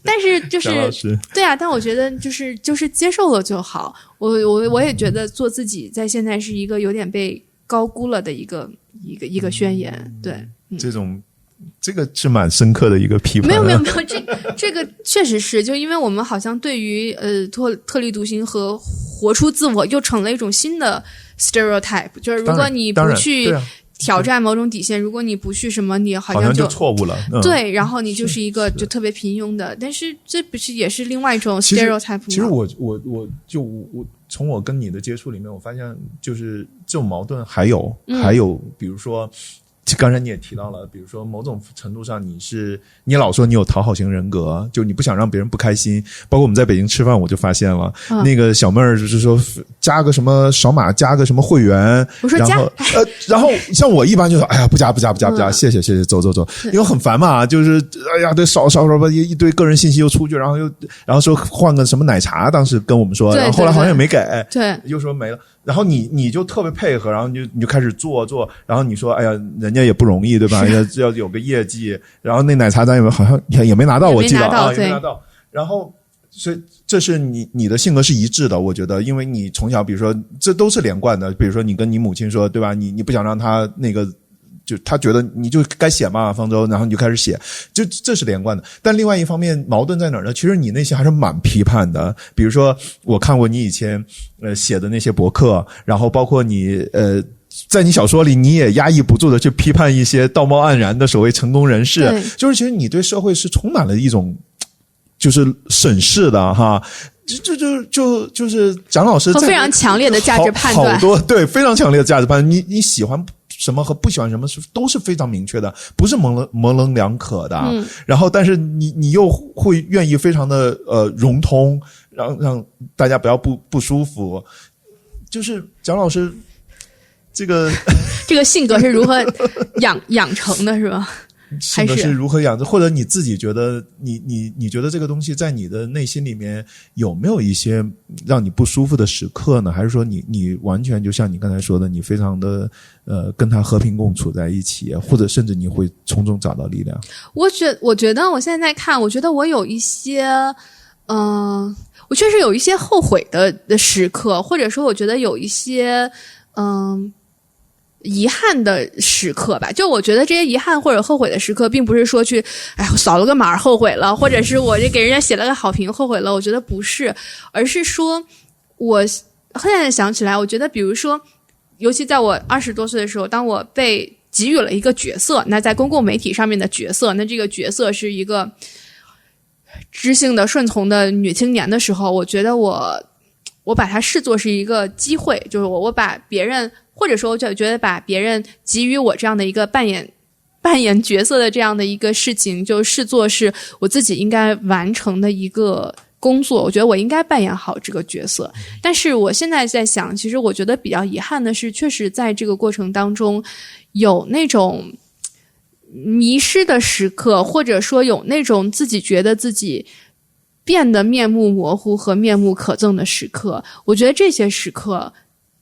但是就是对啊，但我觉得就是接受了就好。我也觉得做自己在现在是一个有点被高估了的一个宣言。对，这个是蛮深刻的一个批判。没有，这个确实是，就因为我们好像对于特立独行和活出自我又成了一种新的 stereotype， 就是如果你不去挑战某种底线，如果你不去什么，你好像就错误了。对，然后你就是一个就特别平庸的，但是这不是也是另外一种 stereotype 吗？其实我从我跟你的接触里面，我发现就是这种矛盾还有比如说。刚才你也提到了，比如说某种程度上你老说你有讨好型人格，就你不想让别人不开心。包括我们在北京吃饭，我就发现了，那个小妹儿就是说加个什么扫码，加个什么会员，我说然后像我一般就说，哎呀不加，谢谢，走，因为很烦嘛，就是哎呀对扫吧，一堆个人信息又出去，然后说换个什么奶茶，当时跟我们说，然后后来好像也没给，对，又说没了。然后你就特别配合，然后你就开始做，然后你说哎呀人家也不容易对吧，要有个业绩，然后那奶茶咱好像也没拿到，我记得也没拿到。然后所以这是你的性格是一致的，我觉得，因为你从小比如说这都是连贯的，比如说你跟你母亲说对吧，你不想让他那个就他觉得你就该写嘛方舟，然后你就开始写，就这是连贯的。但另外一方面矛盾在哪儿呢？其实你内心还是蛮批判的。比如说我看过你以前写的那些博客，然后包括你在你小说里你也压抑不住的去批判一些道貌岸然的所谓成功人士，就是其实你对社会是充满了一种就是审视的哈。就是蒋老师在非常强烈的价值判断，好多对非常强烈的价值判断，你喜欢什么和不喜欢什么都是非常明确的，不是模棱两可的。然后但是你又会愿意非常的融通，让大家不要不舒服。就是蒋老师这个性格是如何养成的，是吧？性格是如何养成，或者你自己觉得你觉得这个东西在你的内心里面有没有一些让你不舒服的时刻呢？还是说你完全就像你刚才说的，你非常的跟他和平共处在一起，或者甚至你会从中找到力量？我觉得我现在看，我觉得我有一些我确实有一些后悔的时刻，或者说我觉得有一些遗憾的时刻吧。就我觉得这些遗憾或者后悔的时刻并不是说去我扫了个码后悔了，或者是我这给人家写了个好评后悔了，我觉得不是，而是说我现在想起来，我觉得比如说尤其在我20多岁的时候，当我被给予了一个角色，那在公共媒体上面的角色，那这个角色是一个知性的顺从的女青年的时候，我觉得我把它视作是一个机会，就是我把别人，或者说我就觉得把别人给予我这样的一个扮演角色的这样的一个事情，就视作是我自己应该完成的一个工作，我觉得我应该扮演好这个角色。但是我现在在想，其实我觉得比较遗憾的是，确实在这个过程当中有那种迷失的时刻，或者说有那种自己觉得自己变得面目模糊和面目可憎的时刻，我觉得这些时刻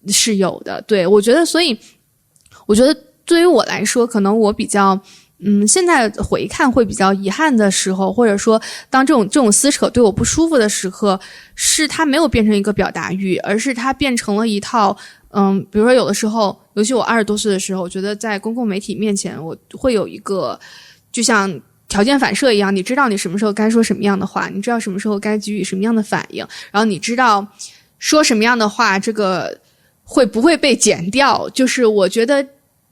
是有的。对，我觉得所以我觉得对于我来说，可能我比较现在回看会比较遗憾的时候，或者说当这种撕扯对我不舒服的时刻，是它没有变成一个表达欲，而是它变成了一套比如说有的时候，尤其我20多岁的时候，我觉得在公共媒体面前，我会有一个就像条件反射一样，你知道你什么时候该说什么样的话，你知道什么时候该给予什么样的反应，然后你知道说什么样的话这个会不会被剪掉。就是我觉得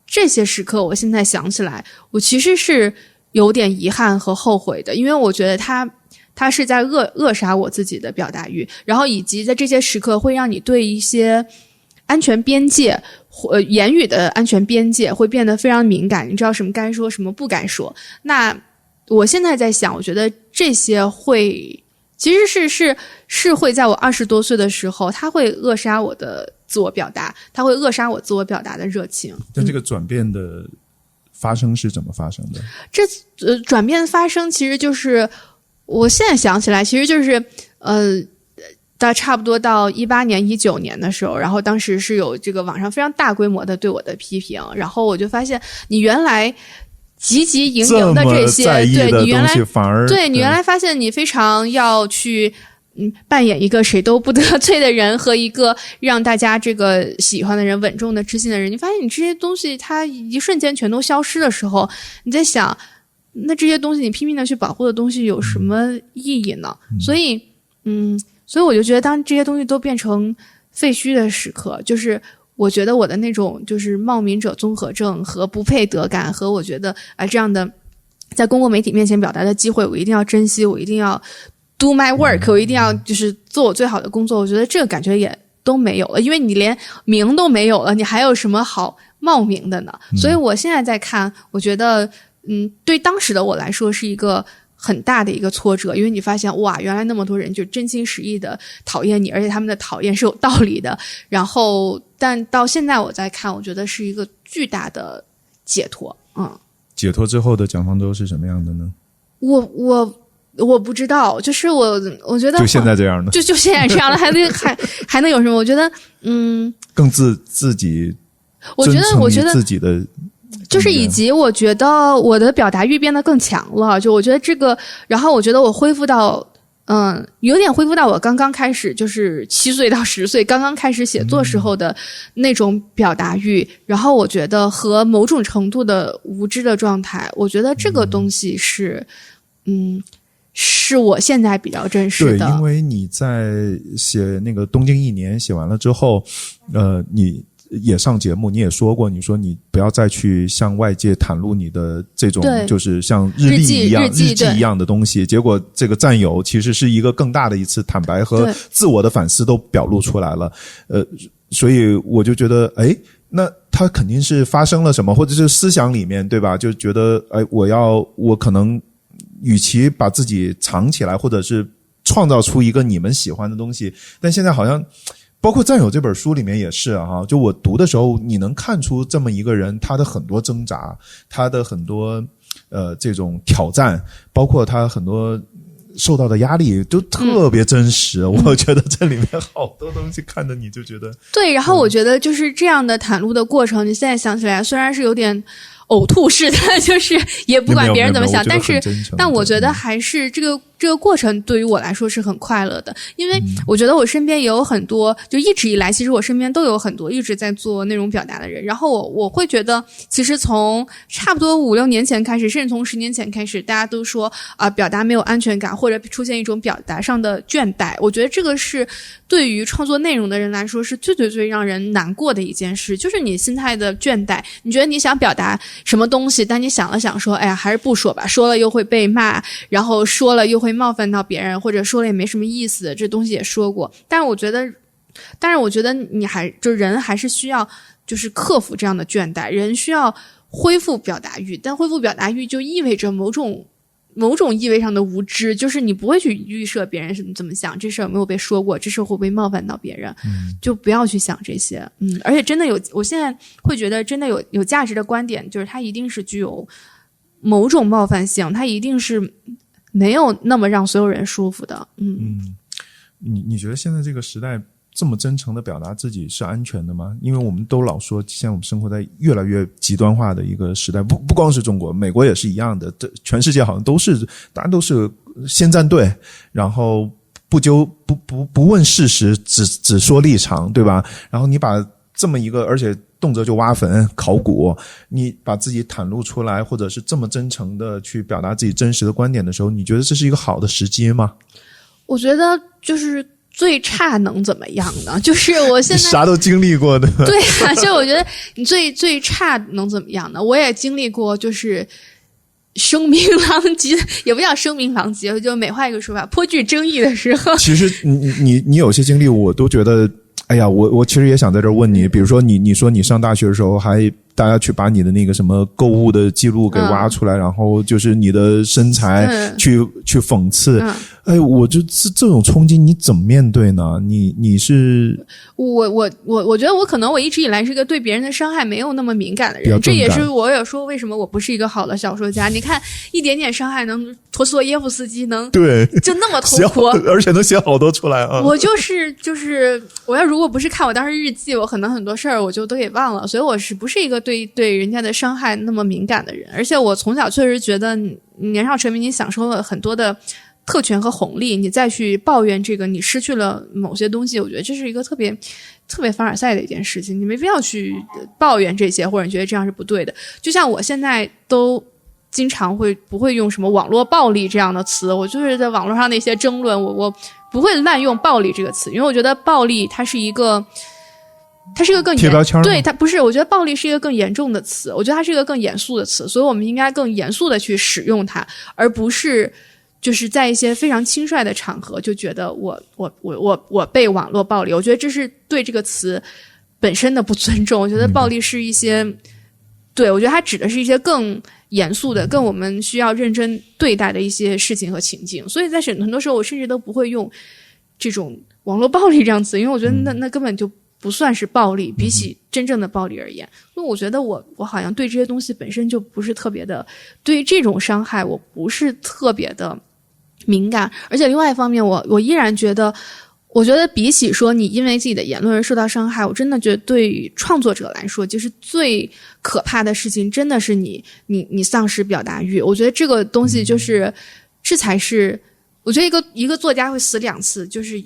这些时刻我现在想起来，我其实是有点遗憾和后悔的，因为我觉得它是在扼杀我自己的表达欲，然后以及在这些时刻会让你对一些安全边界言语的安全边界会变得非常敏感，你知道什么该说什么不该说。那我现在在想，我觉得这些会其实是会在我20多岁的时候，它会扼杀我的自我表达，它会扼杀我自我表达的热情。但这个转变的发生是怎么发生的？这转变发生其实就是我现在想起来，其实就是到差不多到18年、19年的时候，然后当时是有这个网上非常大规模的对我的批评，然后我就发现你原来汲汲营营的这些，对你原来反而对你原来发现你非常要去扮演一个谁都不得罪的人和一个让大家这个喜欢的人稳重的知心的人，你发现你这些东西它一瞬间全都消失的时候，你在想那这些东西你拼命的去保护的东西有什么意义呢？所以我就觉得当这些东西都变成废墟的时刻，就是我觉得我的那种就是冒名者综合症和不配得感和我觉得这样的在公共媒体面前表达的机会我一定要珍惜，我一定要 do my work， 我一定要就是做我最好的工作，我觉得这个感觉也都没有了，因为你连名都没有了，你还有什么好冒名的呢？所以我现在在看，我觉得对当时的我来说是一个很大的一个挫折，因为你发现哇，原来那么多人就真心实意的讨厌你，而且他们的讨厌是有道理的。然后，但到现在我在看，我觉得是一个巨大的解脱。解脱之后的蒋方舟是什么样的呢？我不知道，就是我觉得就现在这样的，就现在这样的，还能有什么？我觉得更自己，我觉得自己的。就是以及我觉得我的表达欲变得更强了，就我觉得这个，然后我觉得我恢复到有点恢复到我刚刚开始就是7岁到10岁刚刚开始写作时候的那种表达欲，然后我觉得和某种程度的无知的状态，我觉得这个东西是是我现在比较真实的。对，因为你在写那个东京1年写完了之后你也上节目，你也说过，你说你不要再去向外界袒露你的这种就是像日记一样的东西，结果这个战友其实是一个更大的一次坦白和自我的反思都表露出来了。所以我就觉得那他肯定是发生了什么，或者是思想里面，对吧？就觉得我可能与其把自己藏起来，或者是创造出一个你们喜欢的东西，但现在好像包括《战友》这本书里面也是就我读的时候，你能看出这么一个人他的很多挣扎，他的很多这种挑战，包括他很多受到的压力都特别真实。我觉得这里面好多东西看着你就觉得对，然后我觉得就是这样的袒露的过程，你现在想起来虽然是有点呕吐式的，就是也不管别人怎么想，但我觉得还是这个过程对于我来说是很快乐的，因为我觉得我身边也有很多，就一直以来其实我身边都有很多一直在做内容表达的人，然后我会觉得其实从差不多5-6年前开始，甚至从10年前开始，大家都说表达没有安全感，或者出现一种表达上的倦怠，我觉得这个是对于创作内容的人来说是最让人难过的一件事，就是你心态的倦怠，你觉得你想表达什么东西，但你想了想说还是不说吧，说了又会被骂，然后说了又会冒犯到别人，或者说了也没什么意思，这东西也说过，但是我觉得你人还是需要就是克服这样的倦怠，人需要恢复表达欲，但恢复表达欲就意味着某种意味上的无知，就是你不会去预设别人是怎么想，这事有没有被说过，这事会不会冒犯到别人，就不要去想这些。而且真的我现在会觉得真的有价值的观点，就是它一定是具有某种冒犯性，它一定是没有那么让所有人舒服的。你觉得现在这个时代这么真诚的表达自己是安全的吗？因为我们都老说现在我们生活在越来越极端化的一个时代，不光是中国，美国也是一样的，全世界好像大家都是先站队，然后不问事实，只说立场，对吧？然后你把这么一个，而且动辄就挖坟考古，你把自己袒露出来，或者是这么真诚的去表达自己真实的观点的时候，你觉得这是一个好的时机吗？我觉得就是最差能怎么样呢？就是我现在啥都经历过的。对啊，就我觉得你最差能怎么样呢？我也经历过，就是声名狼藉，也不叫声名狼藉，就美化一个说法，颇具争议的时候。其实你有些经历，我都觉得，哎呀，我其实也想在这儿问你，比如说你说你上大学的时候还大家去把你的那个什么购物的记录给挖出来，然后就是你的身材去讽刺，哎，我这种冲击你怎么面对呢？你是我觉得我一直以来是个对别人的伤害没有那么敏感的人，这也是我有说为什么我不是一个好的小说家。你看一点点伤害能陀思妥耶夫斯基能对就那么头陀，而且能写好多出来啊！我就是我要如果不是看我当时日记，我可能很多事儿我就都给忘了，所以我是不是一个对人家的伤害那么敏感的人？而且我从小确实觉得年少成名，你享受了很多的特权和红利，你再去抱怨这个你失去了某些东西，我觉得这是一个特别凡尔赛的一件事情，你没必要去抱怨这些，或者你觉得这样是不对的。就像我现在都经常不会用什么网络暴力这样的词，我就是在网络上的一些争论，我不会滥用暴力这个词，因为我觉得暴力它是一个更贴标签，对，它不是，我觉得暴力是一个更严重的词，我觉得它是一个更严肃的词，所以我们应该更严肃的去使用它，而不是就是在一些非常轻率的场合就觉得我被网络暴力，我觉得这是对这个词本身的不尊重。我觉得暴力是一些，对，我觉得它指的是一些更严肃的、更我们需要认真对待的一些事情和情境。所以在很多时候，我甚至都不会用这种网络暴力这样词，因为我觉得那根本就不算是暴力，比起真正的暴力而言，因为我觉得我好像对这些东西本身就不是特别的，对于这种伤害我不是特别的敏感。而且另外一方面，我依然觉得，我觉得比起说你因为自己的言论而受到伤害，我真的觉得对于创作者来说，就是最可怕的事情，真的是你丧失表达欲。我觉得这个东西就是这才是，我觉得一个作家会死2次，就是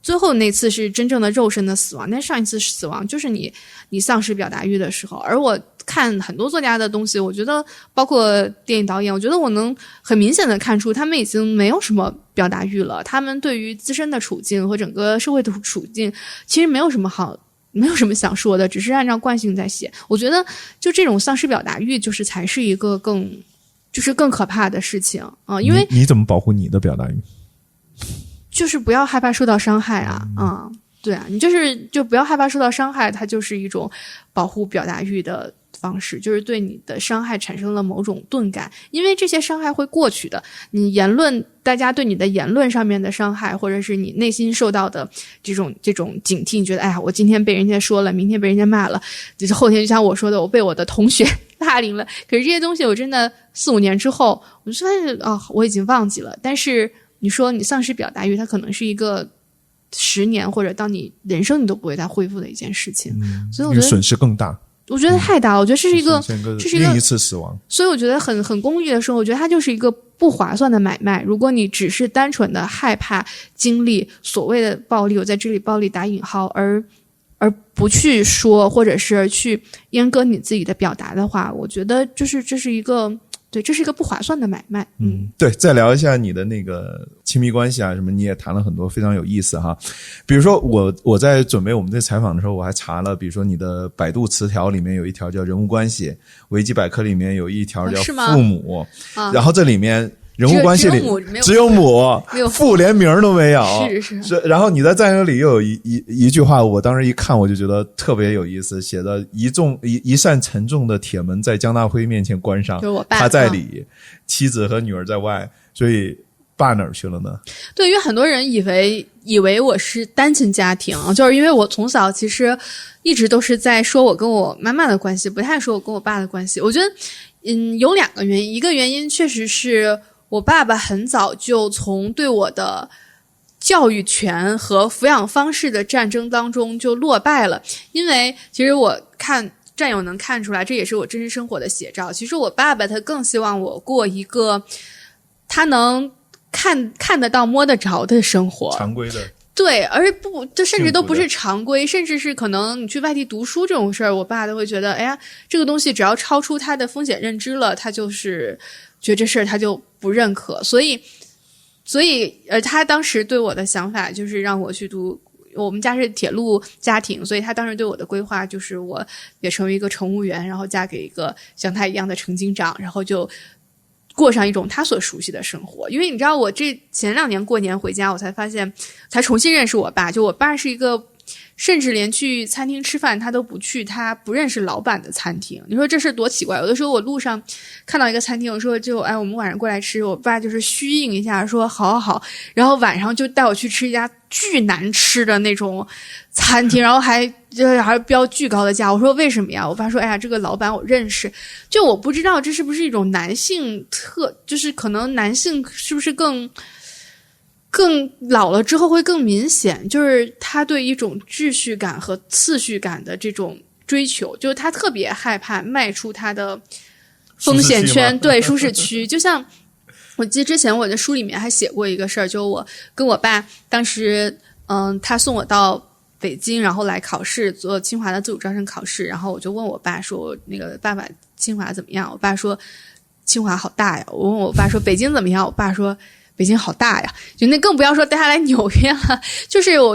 最后那次是真正的肉身的死亡，但上一次死亡就是你丧失表达欲的时候。而我看很多作家的东西，我觉得包括电影导演，我觉得我能很明显的看出他们已经没有什么表达欲了，他们对于自身的处境和整个社会的处境其实没有什么想说的，只是按照惯性在写。我觉得就这种丧失表达欲就是才是一个更可怕的事情啊！因为你怎么保护你的表达欲？就是不要害怕受到伤害啊，对啊，你就不要害怕受到伤害，它就是一种保护表达欲的方式，就是对你的伤害产生了某种钝感，因为这些伤害会过去的。你言论，大家对你的言论上面的伤害，或者是你内心受到的这种警惕，你觉得哎呀，我今天被人家说了，明天被人家骂了，就是后天就像我说的，我被我的同学霸凌了。可是这些东西我真的4-5年之后，我就发现我已经忘记了。但是你说你丧失表达欲，它可能是一个10年或者到你人生你都不会再恢复的一件事情，所以我觉得损失更大。我觉得太大了，我觉得这是一个另一次死亡。所以我觉得很功利的时候，我觉得它就是一个不划算的买卖。如果你只是单纯的害怕经历所谓的暴力，我在这里暴力打引号，而不去说或者是去阉割你自己的表达的话，我觉得这是一个。对，这是一个不划算的买卖。对，再聊一下你的那个亲密关系啊，什么你也谈了很多，非常有意思哈。比如说我在准备我们这采访的时候，我还查了，比如说你的百度词条里面有一条叫人物关系，维基百科里面有一条叫父母，然后这里面人物关系里只有母，父连名都没有。是。然后你在赞歌里又有一句话，我当时一看我就觉得特别有意思，写的一扇沉重的铁门在江大辉面前关上，就是我爸，他在里，妻子和女儿在外，所以爸哪儿去了呢？对，因为很多人以为我是单亲家庭，就是因为我从小其实一直都是在说我跟我妈妈的关系，不太说我跟我爸的关系。我觉得有2个原因，一个原因确实是我爸爸很早就从对我的教育权和抚养方式的战争当中就落败了。因为其实我看战友能看出来，这也是我真实生活的写照。其实我爸爸他更希望我过一个他能看得到摸得着的生活，常规的。对，而不，这甚至都不是常规，甚至是可能你去外地读书这种事儿，我爸都会觉得，哎呀，这个东西只要超出他的风险认知了，他就是觉得这事儿他就不认可。所以他当时对我的想法就是让我去读，我们家是铁路家庭，所以他当时对我的规划就是我也成为一个乘务员，然后嫁给一个像他一样的乘警长，然后就过上一种他所熟悉的生活。因为你知道我这前2年过年回家，我才发现，才重新认识我爸。就我爸是一个甚至连去餐厅吃饭他都不去他不认识老板的餐厅。你说这事多奇怪。有的时候我路上看到一个餐厅，我说我们晚上过来吃，我爸就是虚应一下说好，然后晚上就带我去吃一家巨难吃的那种餐厅，然后还标巨高的价。我说为什么呀？我爸说这个老板我认识。就我不知道这是不是一种男性就是可能男性是不是更老了之后会更明显，就是他对一种秩序感和次序感的这种追求，就是他特别害怕迈出他的风险圈，对，舒适区。就像我记得之前我的书里面还写过一个事儿，就我跟我爸当时他送我到北京，然后来考试，做清华的自主招生考试，然后我就问我爸说那个爸爸清华怎么样？我爸说清华好大呀。我问我爸说北京怎么样？我爸说北京好大呀，就那更不要说带他来纽约了。就是那时候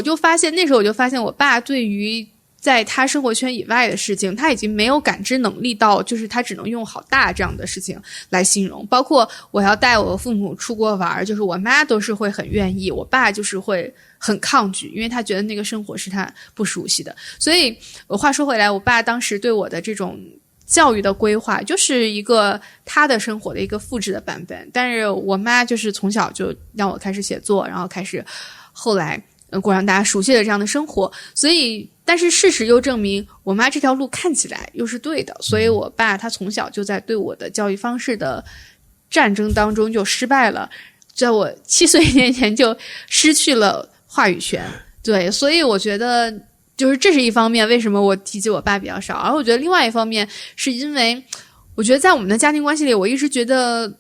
我就发现我爸对于在他生活圈以外的事情，他已经没有感知能力到就是他只能用好大这样的事情来形容。包括我要带我父母出国玩，就是我妈都是会很愿意，我爸就是会很抗拒，因为他觉得那个生活是他不熟悉的。所以我话说回来，我爸当时对我的这种教育的规划就是一个他的生活的一个复制的版本。但是我妈就是从小就让我开始写作，然后开始后来过上大家熟悉的这样的生活。所以但是事实又证明我妈这条路看起来又是对的，所以我爸他从小就在对我的教育方式的战争当中就失败了，在我7岁年前就失去了话语权。对，所以我觉得就是这是一方面，为什么我提及我爸比较少。而我觉得另外一方面是因为我觉得在我们的家庭关系里，我一直觉得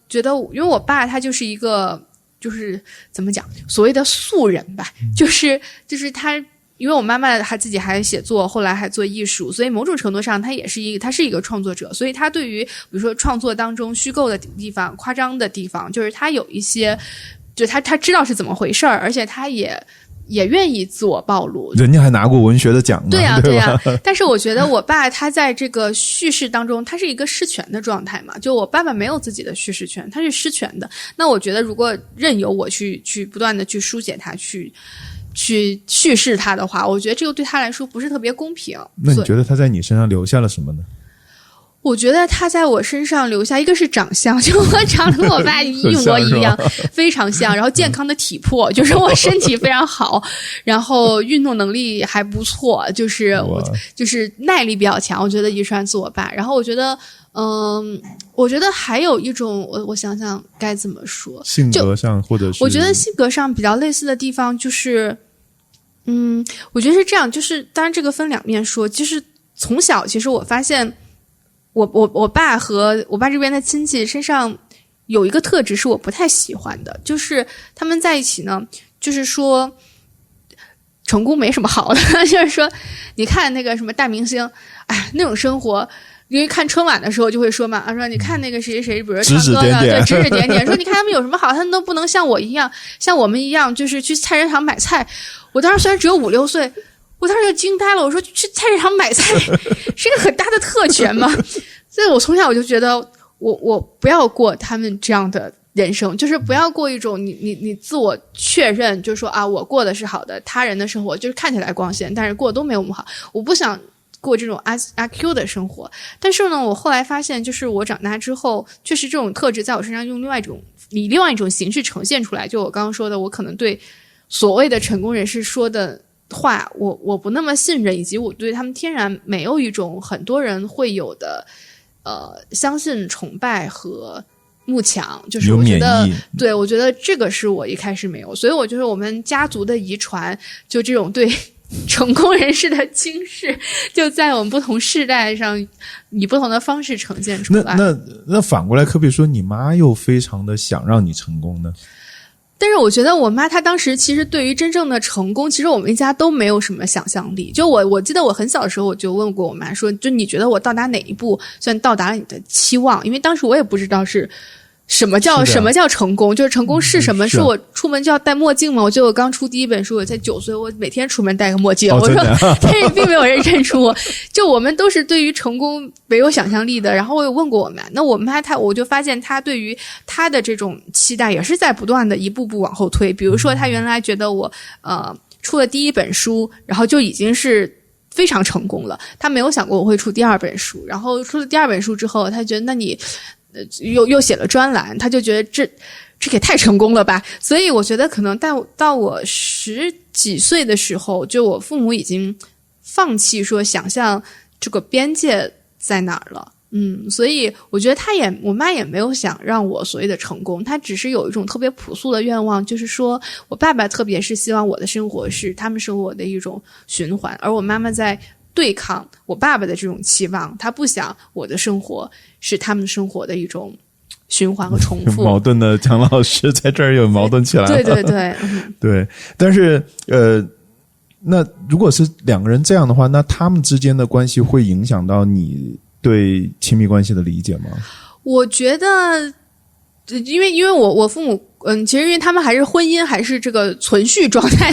因为我爸他就是一个就是怎么讲所谓的素人吧，就是他因为我妈妈还自己还写作，后来还做艺术，所以某种程度上他是一个创作者。所以他对于比如说创作当中虚构的地方、夸张的地方，就是他有一些就他知道是怎么回事儿，而且他也愿意自我暴露。人家还拿过文学的奖呢。对呀，对呀。但是我觉得我爸他在这个叙事当中，他是一个失权的状态嘛，就我爸爸没有自己的叙事权，他是失权的。那我觉得如果任由我去不断的去书写他，去叙事他的话，我觉得这个对他来说不是特别公平。那你觉得他在你身上留下了什么呢？我觉得他在我身上留下一个是长相，就我长得跟我爸一模一样，非常像。然后健康的体魄，就是我身体非常好，然后运动能力还不错，就是耐力比较强。我觉得遗传自我爸。然后我觉得还有一种，我想想该怎么说，性格上或者是我觉得性格上比较类似的地方就是，我觉得是这样，就是当然这个分两面说，就是从小其实我发现。我爸和我爸这边的亲戚身上有一个特质是我不太喜欢的，就是他们在一起呢，就是说成功没什么好的，就是说你看那个什么大明星，那种生活。因为看春晚的时候就会说嘛，说你看那个谁谁，比如说唱歌的，对，指指点点，说你看他们有什么好，他们都不能像我们一样，就是去菜市场买菜。我当时虽然只有5、6岁。我当时就惊呆了，我说去菜市场买菜是一个很大的特权嘛。所以我从小我就觉得我不要过他们这样的人生，就是不要过一种你自我确认，就是说我过的是好的，他人的生活就是看起来光鲜，但是过得都没有我们好。我不想过这种阿 Q 的生活。但是呢，我后来发现，就是我长大之后，确实这种特质在我身上以另外一种形式呈现出来。就我刚刚说的，我可能对所谓的成功人士说的话我不那么信任，以及我对他们天然没有一种很多人会有的相信、崇拜和慕强，就是我觉得对，我觉得这个是我一开始没有。所以我觉得我们家族的遗传，就这种对成功人士的轻视，就在我们不同世代上以不同的方式呈现出来。那反过来，可不可以说你妈又非常的想让你成功呢？但是我觉得我妈她当时其实对于真正的成功，其实我们一家都没有什么想象力。就我记得我很小的时候，我就问过我妈说，就你觉得我到达哪一步算到达了你的期望？因为当时我也不知道是什么叫成功，就是成功是什么？是我出门就要戴墨镜吗？我记得我刚出第一本书，我才9岁，我每天出门戴个墨镜。我说，但是并没有人认出我。就我们都是对于成功没有想象力的。然后我有问过我妈，那我妈我就发现她对于她的这种期待也是在不断的一步步往后推。比如说，她原来觉得我出了第一本书，然后就已经是非常成功了。他没有想过我会出第二本书，然后出了第二本书之后，他觉得那你又写了专栏，他就觉得这也太成功了吧。所以我觉得可能到我10几岁的时候，就我父母已经放弃说想象这个边界在哪儿了。所以我觉得我妈也没有想让我所谓的成功，她只是有一种特别朴素的愿望，就是说我爸爸特别是希望我的生活是他们生活的一种循环，而我妈妈在对抗我爸爸的这种期望，她不想我的生活是他们生活的一种循环和重复。矛盾的蒋老师在这儿有矛盾起来了。对对对，对。但是那如果是两个人这样的话，那他们之间的关系会影响到你对亲密关系的理解吗？我觉得因为我父母其实因为他们还是婚姻还是这个存续状态，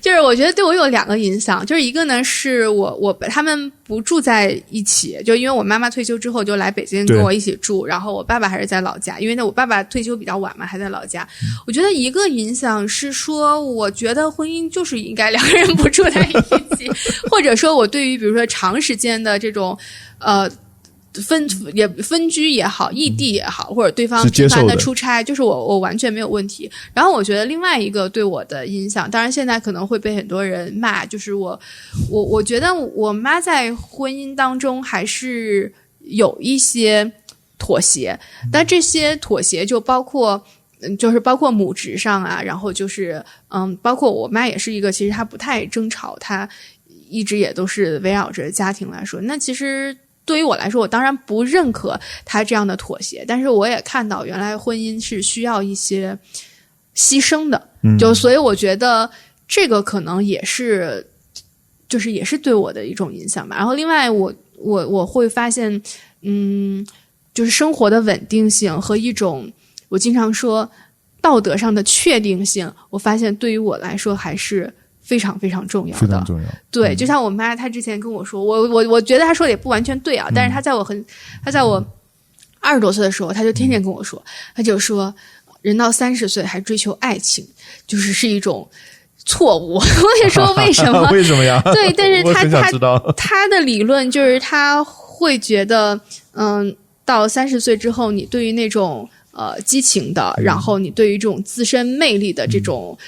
就是我觉得对我有2个影响，就是一个呢是他们不住在一起，就因为我妈妈退休之后就来北京跟我一起住，然后我爸爸还是在老家，因为我爸爸退休比较晚嘛，还在老家。我觉得一个影响是说，我觉得婚姻就是应该2个人不住在一起，或者说我对于比如说长时间的这种分居也好，异地也好，或者对方频繁的出差，就是我完全没有问题。然后我觉得另外一个对我的影响，当然现在可能会被很多人骂，就是我觉得我妈在婚姻当中还是有一些妥协，但这些妥协就包括母职上啊，然后就是包括我妈也是一个其实她不太争吵，她一直也都是围绕着家庭来说。那其实对于我来说，我当然不认可他这样的妥协，但是我也看到原来婚姻是需要一些牺牲的，所以我觉得这个可能也是对我的一种影响吧。然后另外我会发现就是生活的稳定性和一种我经常说道德上的确定性，我发现对于我来说还是非常非常重要的，非常重要。对，就像我妈，她之前跟我说，我觉得她说的也不完全对啊，但是她在我20多岁的时候，她就天天跟我说，她就说，人到30岁还追求爱情，是一种错误。我也说为什么？为什么呀？对，但是她的理论就是她会觉得，到30岁之后，你对于那种激情的，然后你对于这种自身魅力的这种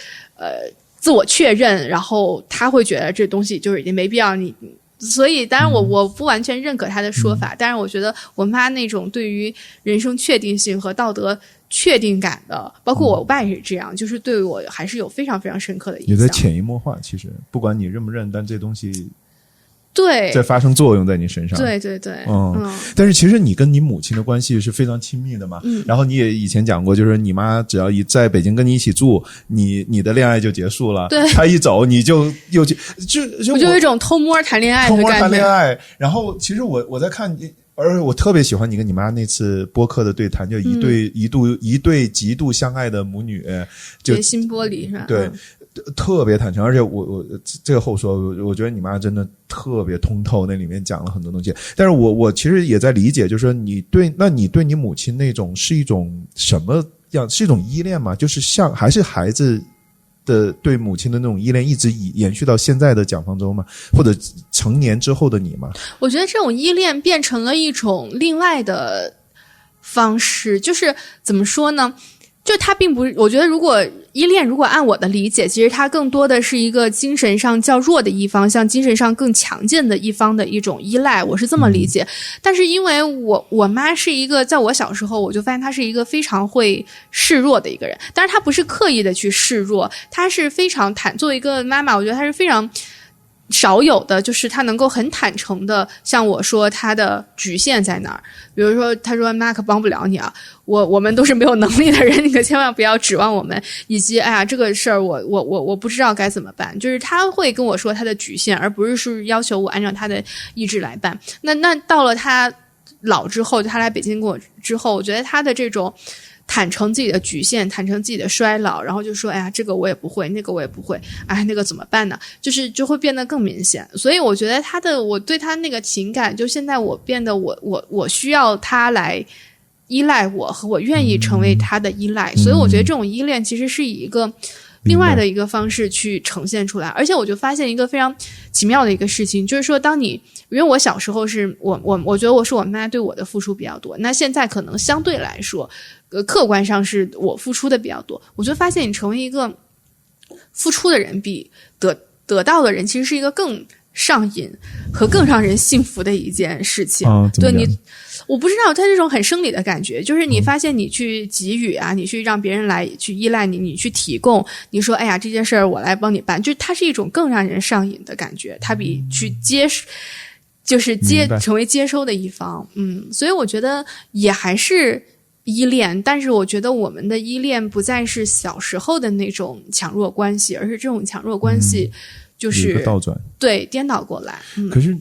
自我确认，然后他会觉得这东西就是已经没必要你，所以当然我不完全认可他的说法，但是我觉得我妈那种对于人生确定性和道德确定感的，包括我爸也是这样，就是对我还是有非常非常深刻的影响。也在潜移默化，其实不管你认不认，但这东西对在发生作用在你身上。对对对，但是其实你跟你母亲的关系是非常亲密的嘛。然后你也以前讲过，就是你妈只要在北京跟你一起住，你的恋爱就结束了。对，她一走你就又我就有一种偷摸谈恋爱的感觉。偷摸谈恋爱。然后其实我在看，而且我特别喜欢你跟你妈那次播客的对谈，就一对极度相爱的母女，就决心玻璃是吧？对。特别坦诚，而且我这个后说，我觉得你妈真的特别通透，那里面讲了很多东西。但是我其实也在理解，就是说你对你母亲那种是一种什么样？是一种依恋吗？就是还是孩子的对母亲的那种依恋一直延续到现在的蒋方舟吗？或者成年之后的你吗？我觉得这种依恋变成了一种另外的方式，就是怎么说呢？就他并不，我觉得如果依恋，如果按我的理解，其实它更多的是一个精神上较弱的一方向精神上更强健的一方的一种依赖，我是这么理解。但是因为我妈是一个，在我小时候我就发现她是一个非常会示弱的一个人，但是她不是刻意的去示弱，她是非常作为一个妈妈，我觉得她是非常少有的，就是他能够很坦诚的向我说他的局限在哪儿。比如说他说妈可帮不了你啊，我们都是没有能力的人，你可千万不要指望我们，以及哎呀这个事儿我不知道该怎么办，就是他会跟我说他的局限，而不是要求我按照他的意志来办。那到了他老之后，就他来北京跟我之后，我觉得他的这种坦诚自己的局限，坦诚自己的衰老，然后就说哎呀这个我也不会，那个我也不会，哎那个怎么办呢，就会变得更明显。所以我觉得我对他那个情感，就现在我变得我需要他来依赖我，和我愿意成为他的依赖。所以我觉得这种依恋其实是以一个另外的一个方式去呈现出来。而且我就发现一个非常奇妙的一个事情，就是说因为我小时候是我觉得我是我妈对我的付出比较多，那现在可能相对来说客观上是我付出的比较多，我就发现你成为一个付出的人比得到的人其实是一个更上瘾和更让人幸福的一件事情。对你，我不知道，它这种很生理的感觉，就是你发现你去给予啊，你去让别人来去依赖你，你去提供，你说哎呀这件事儿我来帮你办，就它是一种更让人上瘾的感觉，它比去成为接收的一方。所以我觉得也还是依恋，但是我觉得我们的依恋不再是小时候的那种强弱关系，而是这种强弱关系就是有一个倒转，对，颠倒过来。可是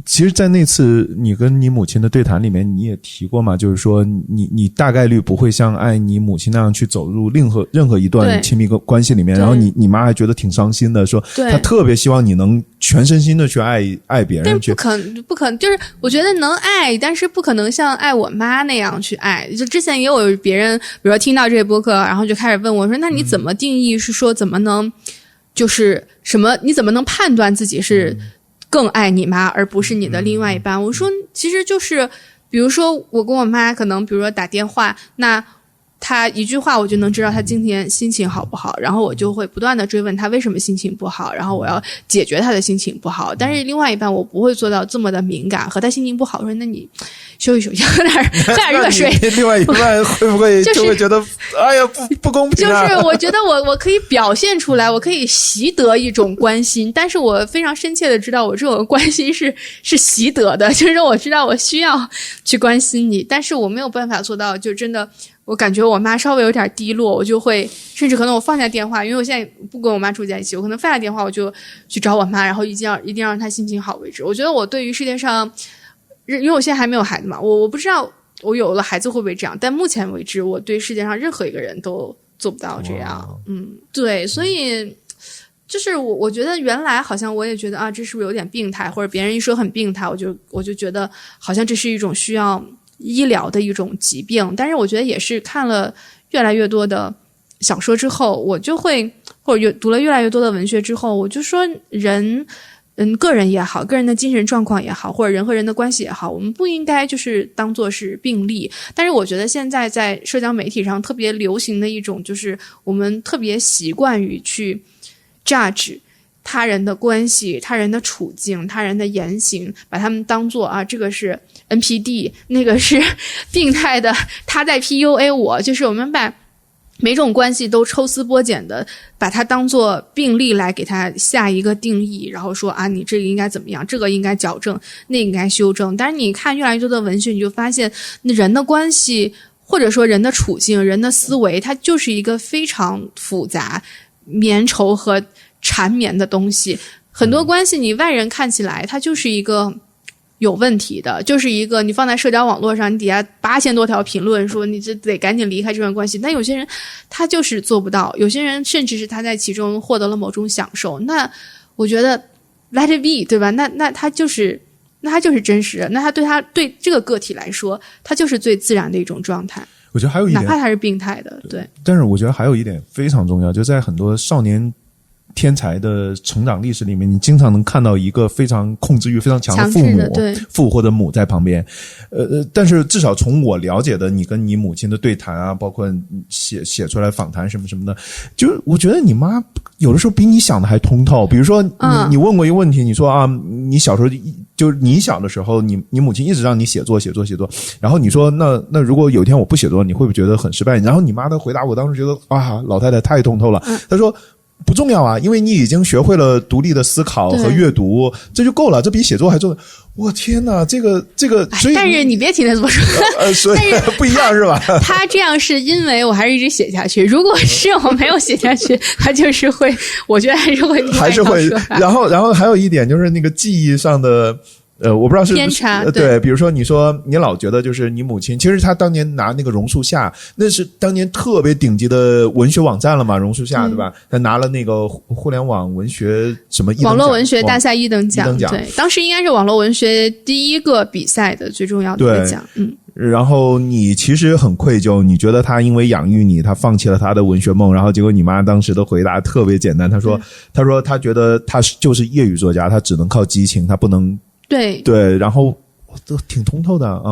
其实在那次你跟你母亲的对谈里面你也提过嘛，就是说你大概率不会像爱你母亲那样去走入任何一段亲密关系里面，然后你妈还觉得挺伤心的，说她特别希望你能全身心的去爱别人，但不可能，就是我觉得能爱，但是不可能像爱我妈那样去爱。就之前也有别人比如说听到这个播客，然后就开始问我说那你怎么定义，是说怎么能就是什么？你怎么能判断自己是更爱你妈，而不是你的另外一半？我说，其实就是，比如说我跟我妈可能，比如说打电话，那她一句话我就能知道她今天心情好不好，然后我就会不断的追问她为什么心情不好，然后我要解决她的心情不好。但是另外一半我不会做到这么的敏感，和她心情不好，我说那你休息休息，喝点热水。另外一半会不会就会觉得，哎呀，不公平啊？就是我觉得我可以表现出来，我可以习得一种关心，但是我非常深切的知道我这种关心是习得的，就是我知道我需要去关心你，但是我没有办法做到，就真的我感觉我妈稍微有点低落，我就会甚至可能我放下电话，因为我现在不跟我妈住在一起，我可能放下电话我就去找我妈，然后一定让她心情好为止。我觉得我对于世界上，因为我现在还没有孩子嘛，我不知道我有了孩子会不会这样，但目前为止我对世界上任何一个人都做不到这样。对，所以就是我觉得原来好像我也觉得啊，这是不是有点病态，或者别人一说很病态，我就觉得好像这是一种需要医疗的一种疾病。但是我觉得也是看了越来越多的小说之后，我就会或者读了越来越多的文学之后，我就说个人也好，个人的精神状况也好，或者人和人的关系也好，我们不应该就是当作是病例。但是我觉得现在在社交媒体上特别流行的一种，就是我们特别习惯于去 judge 他人的关系、他人的处境、他人的言行，把他们当作啊，这个是 NPD， 那个是病态的，他在 PUA 我，就是我们把每种关系都抽丝剥茧的把它当作病例来给它下一个定义，然后说啊，你这个应该怎么样，这个应该矫正，那个应该修正。但是你看越来越多的文学，你就发现人的关系或者说人的处境、人的思维，它就是一个非常复杂、绵稠和缠绵的东西。很多关系你外人看起来它就是一个有问题的，就是一个你放在社交网络上，你底下8000多条评论说你这得赶紧离开这段关系，但有些人他就是做不到，有些人甚至是他在其中获得了某种享受，那我觉得 let it be， 对吧？那他就是真实的，那他对这个个体来说，他就是最自然的一种状态。我觉得还有一点，哪怕他是病态的，对。但是我觉得还有一点非常重要，就在很多少年天才的成长历史里面，你经常能看到一个非常控制欲非常强的父或者母在旁边。但是至少从我了解的你跟你母亲的对谈啊，包括写出来访谈什么什么的，就我觉得你妈有的时候比你想的还通透。比如说你问过一个问题，你说啊，你小时候就是你小的时候，你母亲一直让你写作，然后你说那如果有一天我不写作，你会不会觉得很失败？然后你妈的回答，我当时觉得啊，老太太太通透了。她说不重要啊，因为你已经学会了独立的思考和阅读，这就够了，这比写作还重要。我天哪，这个，所以但是你别听他这么说，所以不一样是吧？他这样是因为我还是一直写下去，如果是我没有写下去，他就是会，我觉得还是会。然后还有一点就是那个记忆上的。我不知道是偏差，对，比如说你说你老觉得就是你母亲，其实她当年拿那个榕树下，那是当年特别顶级的文学网站了嘛，榕树下，对吧？她拿了那个互联网文学什么网络文学大赛1等奖，对，当时应该是网络文学第一个比赛的最重要的一个奖。然后你其实很愧疚，你觉得他因为养育你，他放弃了他的文学梦，然后结果你妈当时的回答特别简单，她说她觉得他就是业余作家，他只能靠激情，他不能对，然后都挺通透的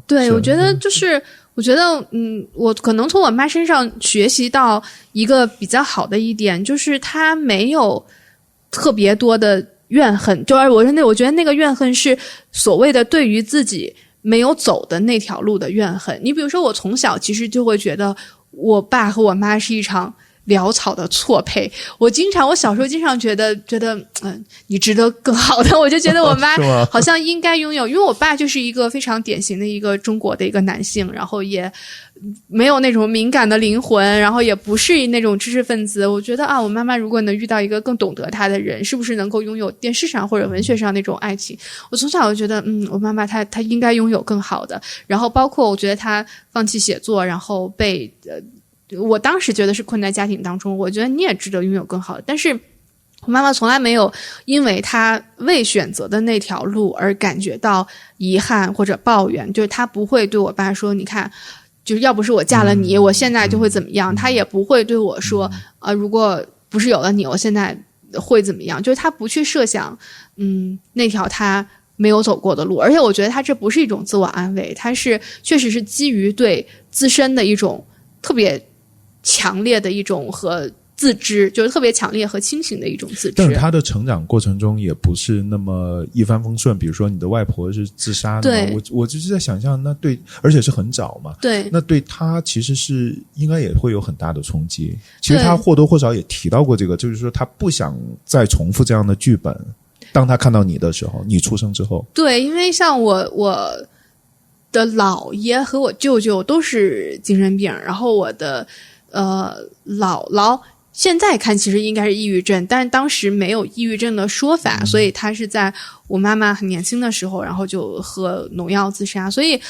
对，我觉得就是我觉得我可能从我妈身上学习到一个比较好的一点，就是她没有特别多的怨恨，就是我觉得那个怨恨是所谓的对于自己没有走的那条路的怨恨。你比如说我从小其实就会觉得我爸和我妈是一场潦草的错配，我小时候经常觉得你值得更好的，我就觉得我妈好像应该拥有因为我爸就是一个非常典型的一个中国的一个男性，然后也没有那种敏感的灵魂，然后也不是那种知识分子，我觉得我妈妈如果能遇到一个更懂得她的人，是不是能够拥有电视上或者文学上那种爱情，我从小就觉得我妈妈她应该拥有更好的。然后包括我觉得她放弃写作，然后被我当时觉得是困在家庭当中，我觉得你也值得拥有更好的。但是我妈妈从来没有因为她未选择的那条路而感觉到遗憾或者抱怨，就是她不会对我爸说你看就是要不是我嫁了你我现在就会怎么样，她也不会对我说如果不是有了你我现在会怎么样，就是她不去设想那条她没有走过的路。而且我觉得她这不是一种自我安慰，她是确实是基于对自身的一种特别强烈的一种和自知，就是特别强烈和清醒的一种自知。但是他的成长过程中也不是那么一帆风顺，比如说你的外婆是自杀的嘛，我就是在想象，那对，而且是很早嘛，对，那对他其实是应该也会有很大的冲击。其实他或多或少也提到过这个，就是说他不想再重复这样的剧本。当他看到你的时候，你出生之后，对，因为像我的姥爷和我舅舅都是精神病，然后我的姥姥现在看其实应该是抑郁症，但是当时没有抑郁症的说法，所以他是在我妈妈很年轻的时候，然后就喝农药自杀。所以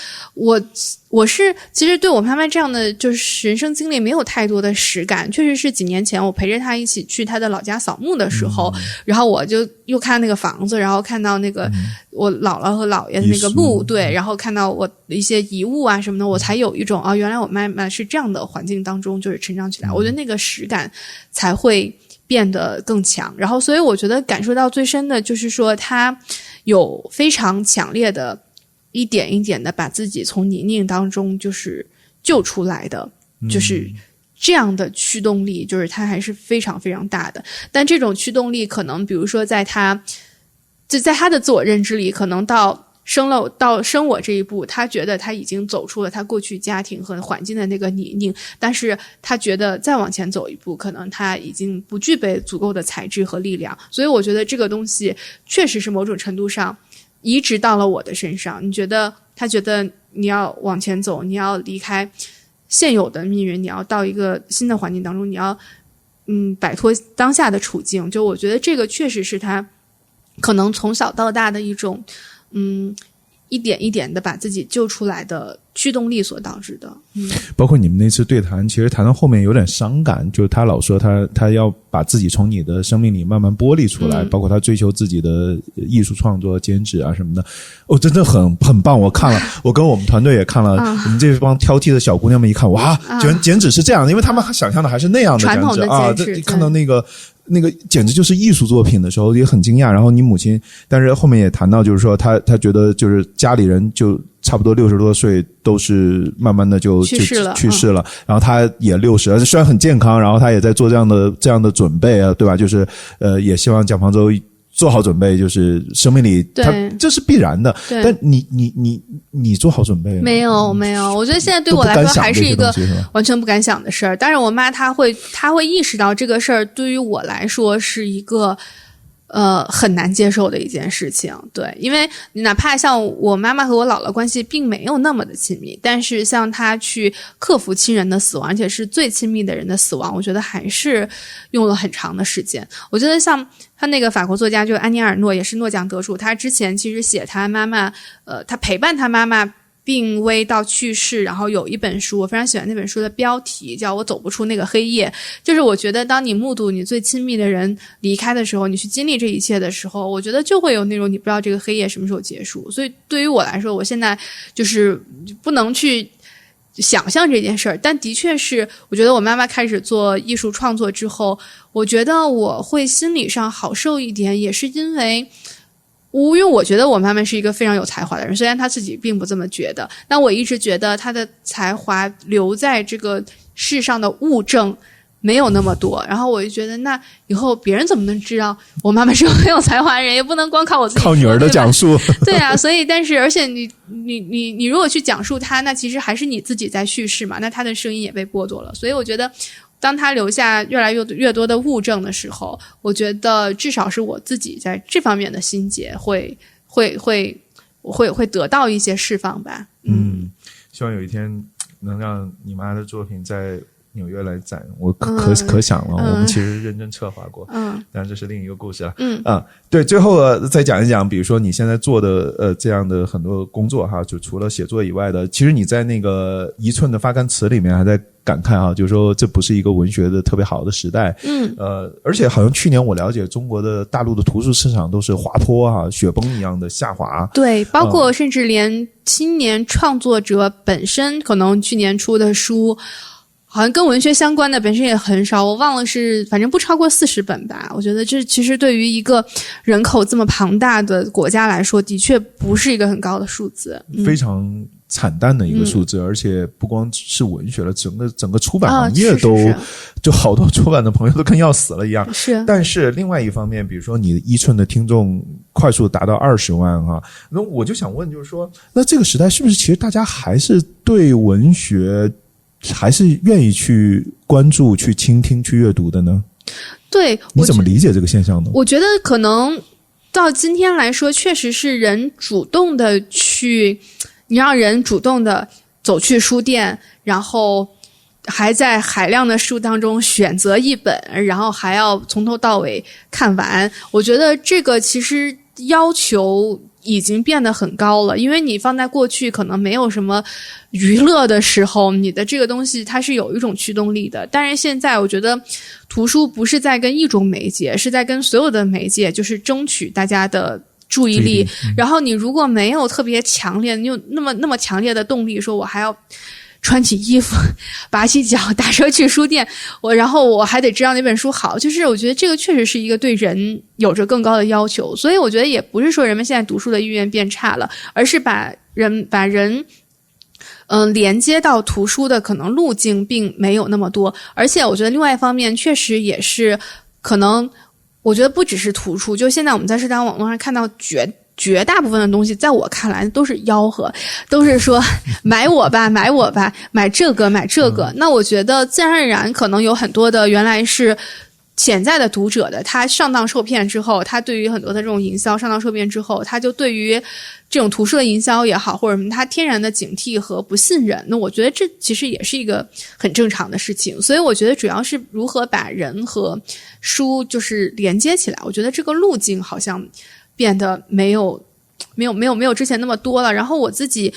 我是其实对我妈妈这样的就是人生经历没有太多的实感，确实是几年前我陪着她一起去她的老家扫墓的时候，然后我就又看那个房子，然后看到那个我姥姥和姥爷的那个墓，对，然后看到我一些遗物啊什么的，我才有一种原来我妈妈是这样的环境当中就是成长起来，我觉得那个实感才会变得更强。然后所以我觉得感受到最深的就是说他有非常强烈的一点一点的把自己从泥泞当中就是救出来的，就是这样的驱动力，就是他还是非常非常大的。但这种驱动力可能比如说在他的自我认知里，可能到生我这一步，他觉得他已经走出了他过去家庭和环境的那个泥泞，但是他觉得再往前走一步，可能他已经不具备足够的才智和力量。所以我觉得这个东西确实是某种程度上移植到了我的身上。他觉得你要往前走，你要离开现有的命运，你要到一个新的环境当中，你要摆脱当下的处境。就我觉得这个确实是他可能从小到大的一种一点一点的把自己救出来的驱动力所导致的。包括你们那次对谈，其实谈到后面有点伤感，就是他老说他要把自己从你的生命里慢慢剥离出来，包括他追求自己的艺术创作、兼职啊什么的。真的很棒！我看了，我跟我们团队也看了，我们这帮挑剔的小姑娘们一看，哇，剪纸是这样的，因为他们想象的还是那样的传统的剪纸看到那个简直就是艺术作品的时候也很惊讶。然后你母亲，但是后面也谈到，就是说他觉得就是家里人就差不多60多岁都是慢慢的就去世了，然后他也60，虽然很健康，然后他也在做这样的准备啊，对吧？就是也希望蒋方舟做好准备，就是生命里他这是必然的。但你做好准备了？没有，我觉得现在对我来说还是一个完全不敢想的事儿。但是我妈她会意识到这个事儿对于我来说是一个很难接受的一件事情。对，因为哪怕像我妈妈和我姥姥关系并没有那么的亲密，但是像她去克服亲人的死亡，而且是最亲密的人的死亡，我觉得还是用了很长的时间。我觉得像他那个法国作家就是安妮尔诺，也是诺奖得主，他之前其实写他妈妈他陪伴他妈妈病危到去世，然后有一本书我非常喜欢，那本书的标题叫我走不出那个黑夜。就是我觉得当你目睹你最亲密的人离开的时候，你去经历这一切的时候，我觉得就会有那种你不知道这个黑夜什么时候结束。所以对于我来说，我现在就是不能去想象这件事儿，但的确是我觉得我妈妈开始做艺术创作之后，我觉得我会心理上好受一点，也是因为我觉得我妈妈是一个非常有才华的人，虽然她自己并不这么觉得，但我一直觉得她的才华留在这个世上的物证没有那么多，然后我就觉得那以后别人怎么能知道我妈妈是个很有才华的人，也不能光靠我自己说，靠女儿的讲述。对啊，所以而且你如果去讲述她，那其实还是你自己在叙事嘛，那她的声音也被剥夺了。所以我觉得当他留下越来越多的物证的时候，我觉得至少是我自己在这方面的心结会得到一些释放吧。希望有一天能让你妈的作品在纽约来展，我可想了，我们其实认真策划过，但这是另一个故事了。对，最后再讲一讲，比如说你现在做的这样的很多工作哈，就除了写作以外的，其实你在那个一寸的发刊词里面还在感慨哈，就是说这不是一个文学的特别好的时代。而且好像去年我了解中国的大陆的图书市场都是滑坡哈，雪崩一样的下滑。对，包括甚至连青年创作者本身，可能去年出的书好像跟文学相关的本身也很少，我忘了是反正不超过40本吧。我觉得这其实对于一个人口这么庞大的国家来说，的确不是一个很高的数字，非常惨淡的一个数字。而且不光是文学了，整个出版行业都就好多出版的朋友都跟要死了一样。是，但是另外一方面，比如说你的一寸的听众快速达到20万哈，那我就想问，就是说，那这个时代是不是其实大家还是对文学还是愿意去关注、去倾听、去阅读的呢？对，你怎么理解这个现象呢？我觉得可能到今天来说，确实是人主动的去，你让人主动的走去书店，然后还在海量的书当中选择一本，然后还要从头到尾看完。我觉得这个其实要求已经变得很高了，因为你放在过去可能没有什么娱乐的时候，你的这个东西它是有一种驱动力的。但是现在我觉得图书不是在跟一种媒介，是在跟所有的媒介就是争取大家的注意力。然后你如果没有特别强烈，你有那么强烈的动力，说我还要穿起衣服拔起脚打车去书店，然后我还得知道那本书好，就是我觉得这个确实是一个对人有着更高的要求。所以我觉得也不是说人们现在读书的意愿变差了，而是把人连接到图书的可能路径并没有那么多。而且我觉得另外一方面确实也是可能，我觉得不只是图书，就现在我们在社交网络上看到绝大部分的东西，在我看来都是吆喝，都是说买我吧，买我吧，买这个，买这个。那我觉得自然而然可能有很多的原来是潜在的读者的，他上当受骗之后，他对于很多的这种营销上当受骗之后，他就对于这种图书的营销也好，或者什么，他天然的警惕和不信任。那我觉得这其实也是一个很正常的事情。所以我觉得主要是如何把人和书就是连接起来，我觉得这个路径好像变得没有之前那么多了。然后我自己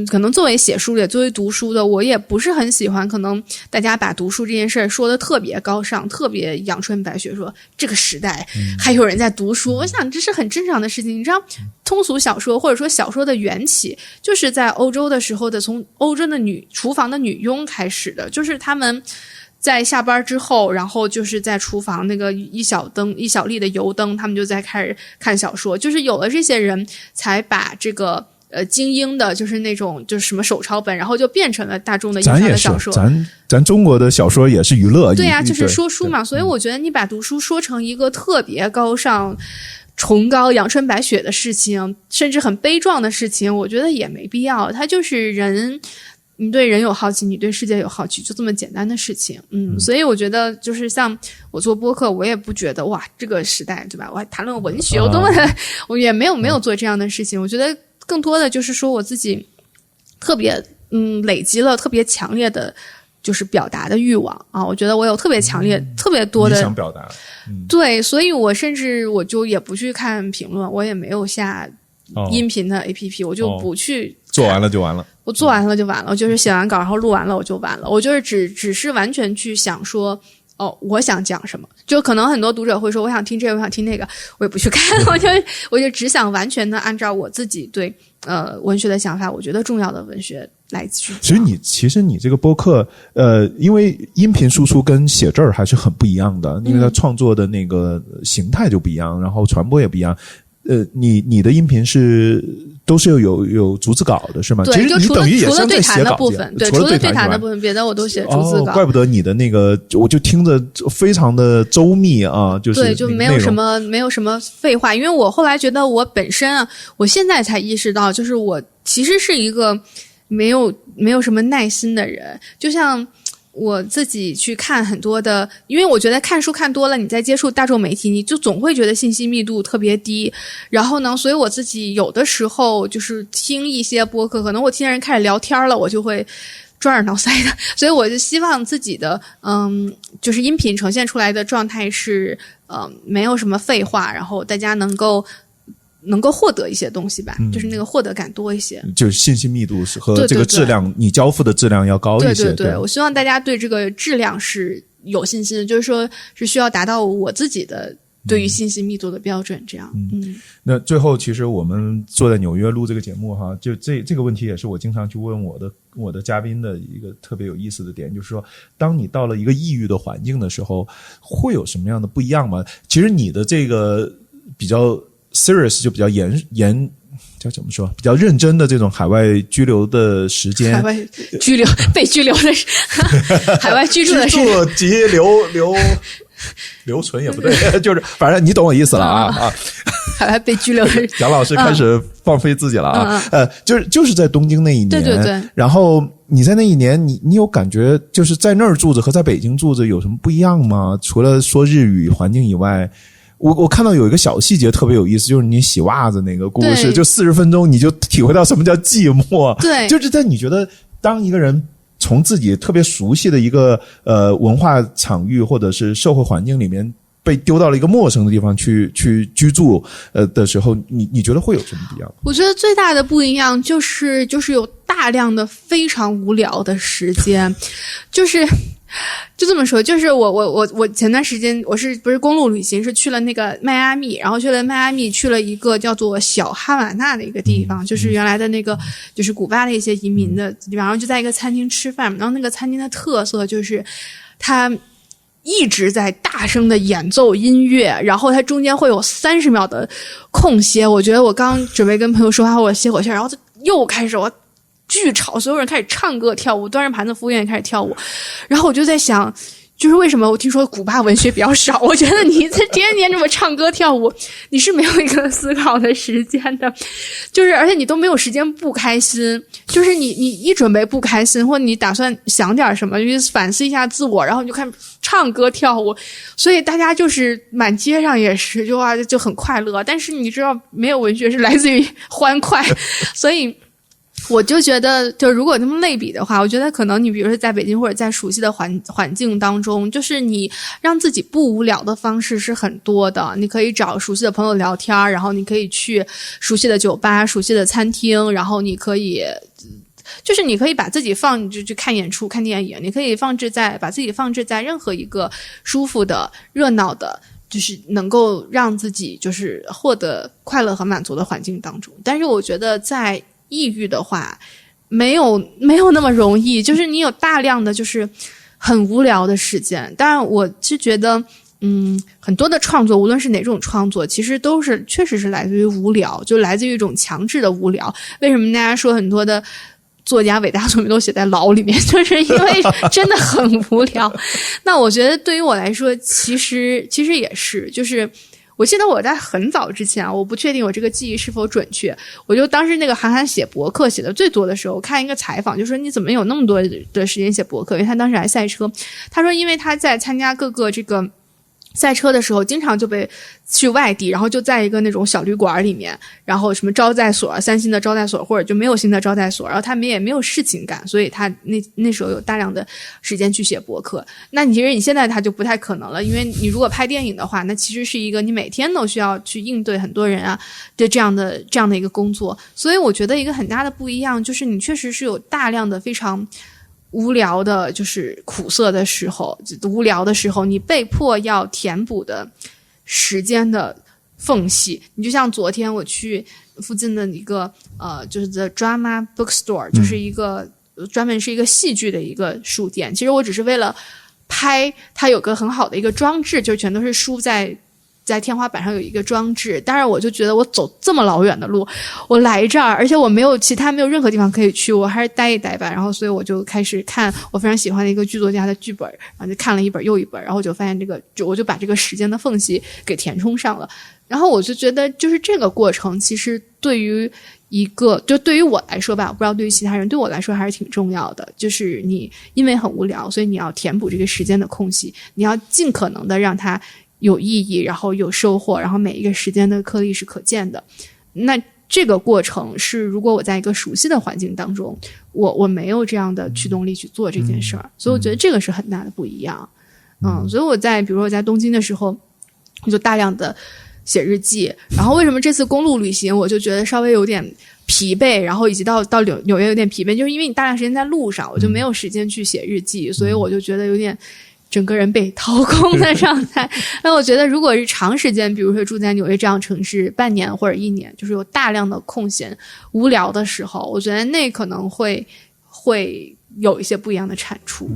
可能作为写书的，作为读书的，我也不是很喜欢可能大家把读书这件事儿说的特别高尚，特别阳春白雪，说这个时代还有人在读书。我想这是很正常的事情。你知道通俗小说或者说小说的缘起就是在欧洲的时候的，从欧洲的厨房的女佣开始的，就是他们在下班之后，然后就是在厨房那个一小粒的油灯，他们就在开始看小说。就是有了这些人才把这个精英的就是那种就是什么手抄本，然后就变成了大众的印象的小说。咱中国的小说也是娱乐。对呀，就是说书嘛。所以我觉得你把读书说成一个特别高尚崇高阳春白雪的事情，甚至很悲壮的事情，我觉得也没必要。它就是人，你对人有好奇，你对世界有好奇，就这么简单的事情。所以我觉得就是像我做播客，我也不觉得哇这个时代对吧，我还谈论文学，我多么的我也没有做这样的事情。我觉得更多的就是说我自己特别累积了特别强烈的就是表达的欲望啊。我觉得我有特别强烈特别多的你想表达。对，所以我甚至我就也不去看评论，我也没有下音频的 APP，我就不去做完了就完了。我做完了就完了，我就是写完稿然后录完了我就完了。我就是只是完全去想说我想讲什么，就可能很多读者会说我想听这个我想听那个，我也不去看，我就只想完全的按照我自己对文学的想法，我觉得重要的文学来去。其实你这个播客因为音频输出跟写字儿还是很不一样的，因为它创作的那个形态就不一样，然后传播也不一样。你的音频都是有逐字稿的是吗？对，其实你等于也像在写稿子，对，除了对谈的部分，别的我都写逐字稿。怪不得你的那个，我就听着非常的周密啊，就是对，就没有什么废话。因为我后来觉得我本身啊，我现在才意识到，就是我其实是一个没有什么耐心的人，就像。我自己去看很多的，因为我觉得看书看多了，你在接触大众媒体，你就总会觉得信息密度特别低。然后呢，所以我自己有的时候就是听一些播客，可能我听人开始聊天了，我就会抓耳挠腮的。所以我就希望自己的就是音频呈现出来的状态是没有什么废话，然后大家能够获得一些东西吧，就是那个获得感多一些，就是信息密度和这个质量，对对对，你交付的质量要高一些。对，我希望大家对这个质量是有信心的，就是说是需要达到我自己的对于信息密度的标准，这样。那最后，其实我们坐在纽约录这个节目哈，就这个问题也是我经常去问我的嘉宾的一个特别有意思的点，就是说，当你到了一个异域的环境的时候，会有什么样的不一样吗？其实你的这个比较serious 就比较严叫怎么说？比较认真的这种海外居留的时间，海外居留被居留的海外居住的居住及留存也不对，就是反正你懂我意思了啊！海外被居留的蒋老师开始放飞自己了啊！就是在东京那一年，对，然后你在那一年，你有感觉就是在那儿住着和在北京住着有什么不一样吗？除了说日语环境以外。我看到有一个小细节特别有意思，就是你洗袜子那个故事，就40分钟你就体会到什么叫寂寞。对，就是在你觉得当一个人从自己特别熟悉的一个文化场域或者是社会环境里面被丢到了一个陌生的地方去居住的时候，你觉得会有什么不一样？我觉得最大的不一样就是有大量的非常无聊的时间，就这么说，就是我前段时间不是公路旅行，是去了那个迈阿密，然后去了迈阿密，去了一个叫做小哈瓦那的一个地方，就是原来的那个就是古巴的一些移民的地方，然后就在一个餐厅吃饭，然后那个餐厅的特色就是它一直在大声的演奏音乐，然后它中间会有30秒的空歇。我觉得我刚准备跟朋友说话，我歇会儿气，然后又开始巨吵，所有人开始唱歌跳舞，端着盘子服务员也开始跳舞，然后我就在想，就是为什么我听说古巴文学比较少？我觉得你这天天这么唱歌跳舞，你是没有一个思考的时间的，就是而且你都没有时间不开心，就是你一准备不开心，或者你打算想点什么，就是反思一下自我，然后你就开始唱歌跳舞，所以大家就是满街上也是就很快乐，但是你知道没有文学是来自于欢快，所以。我就觉得，就如果这么类比的话，我觉得可能你比如说在北京或者在熟悉的环境当中，就是你让自己不无聊的方式是很多的。你可以找熟悉的朋友聊天，然后你可以去熟悉的酒吧、熟悉的餐厅，然后你可以把自己就去看演出、看电影，你可以把自己放置在任何一个舒服的、热闹的。就是能够让自己就是获得快乐和满足的环境当中，但是我觉得在抑郁的话，没有那么容易，就是你有大量的就是很无聊的时间。当然，我是觉得，很多的创作，无论是哪种创作，其实都是确实是来自于无聊，就来自于一种强制的无聊。为什么大家说很多的作家伟大作品都写在牢里面，就是因为真的很无聊。那我觉得对于我来说，其实也是，就是我记得我在很早之前啊，我不确定我这个记忆是否准确，我就当时那个韩寒写博客写的最多的时候，看一个采访，就说你怎么有那么多的时间写博客？因为他当时还赛车，他说因为他在参加各个这个赛车的时候经常就被去外地，然后就在一个那种小旅馆里面，然后什么招待所，3星的招待所或者就没有新的招待所，然后他们也没有事情干，所以他那时候有大量的时间去写博客。那其实你现在他就不太可能了，因为你如果拍电影的话，那其实是一个你每天都需要去应对很多人啊的这样的一个工作。所以我觉得一个很大的不一样就是你确实是有大量的非常无聊的，就是苦涩的时候，无聊的时候你被迫要填补的时间的缝隙。你就像昨天我去附近的一个就是 The Drama Bookstore， 就是一个专门是一个戏剧的一个书店。其实我只是为了拍它有个很好的一个装置，就全都是书在天花板上有一个装置，但是我就觉得我走这么老远的路，我来这儿，而且我没有任何地方可以去，我还是待一待吧。然后所以我就开始看我非常喜欢的一个剧作家的剧本，然后就看了一本又一本，然后就发现我就把这个时间的缝隙给填充上了。然后我就觉得就是这个过程其实对于我来说吧，我不知道对于其他人，对我来说还是挺重要的。就是你因为很无聊，所以你要填补这个时间的空隙，你要尽可能的让它有意义，然后有收获，然后每一个时间的颗粒是可见的。那这个过程是如果我在一个熟悉的环境当中，我没有这样的驱动力去做这件事儿，所以我觉得这个是很大的不一样。所以比如说我在东京的时候，我就大量的写日记。然后为什么这次公路旅行我就觉得稍微有点疲惫，然后以及到纽约有点疲惫，就是因为你大量时间在路上，我就没有时间去写日记，所以我就觉得有点整个人被掏空的状态。那我觉得如果是长时间，比如说住在纽约这样城市半年或者1年，就是有大量的空闲无聊的时候，我觉得那可能会有一些不一样的产出。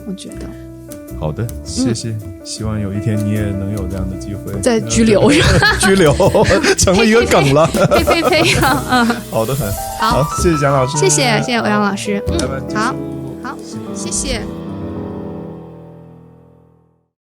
我觉得好的，谢谢。希望有一天你也能有这样的机会在拘留上拘留成了一个梗了。呸好的很好，谢谢蒋老师，谢谢欧阳老师。好，谢谢。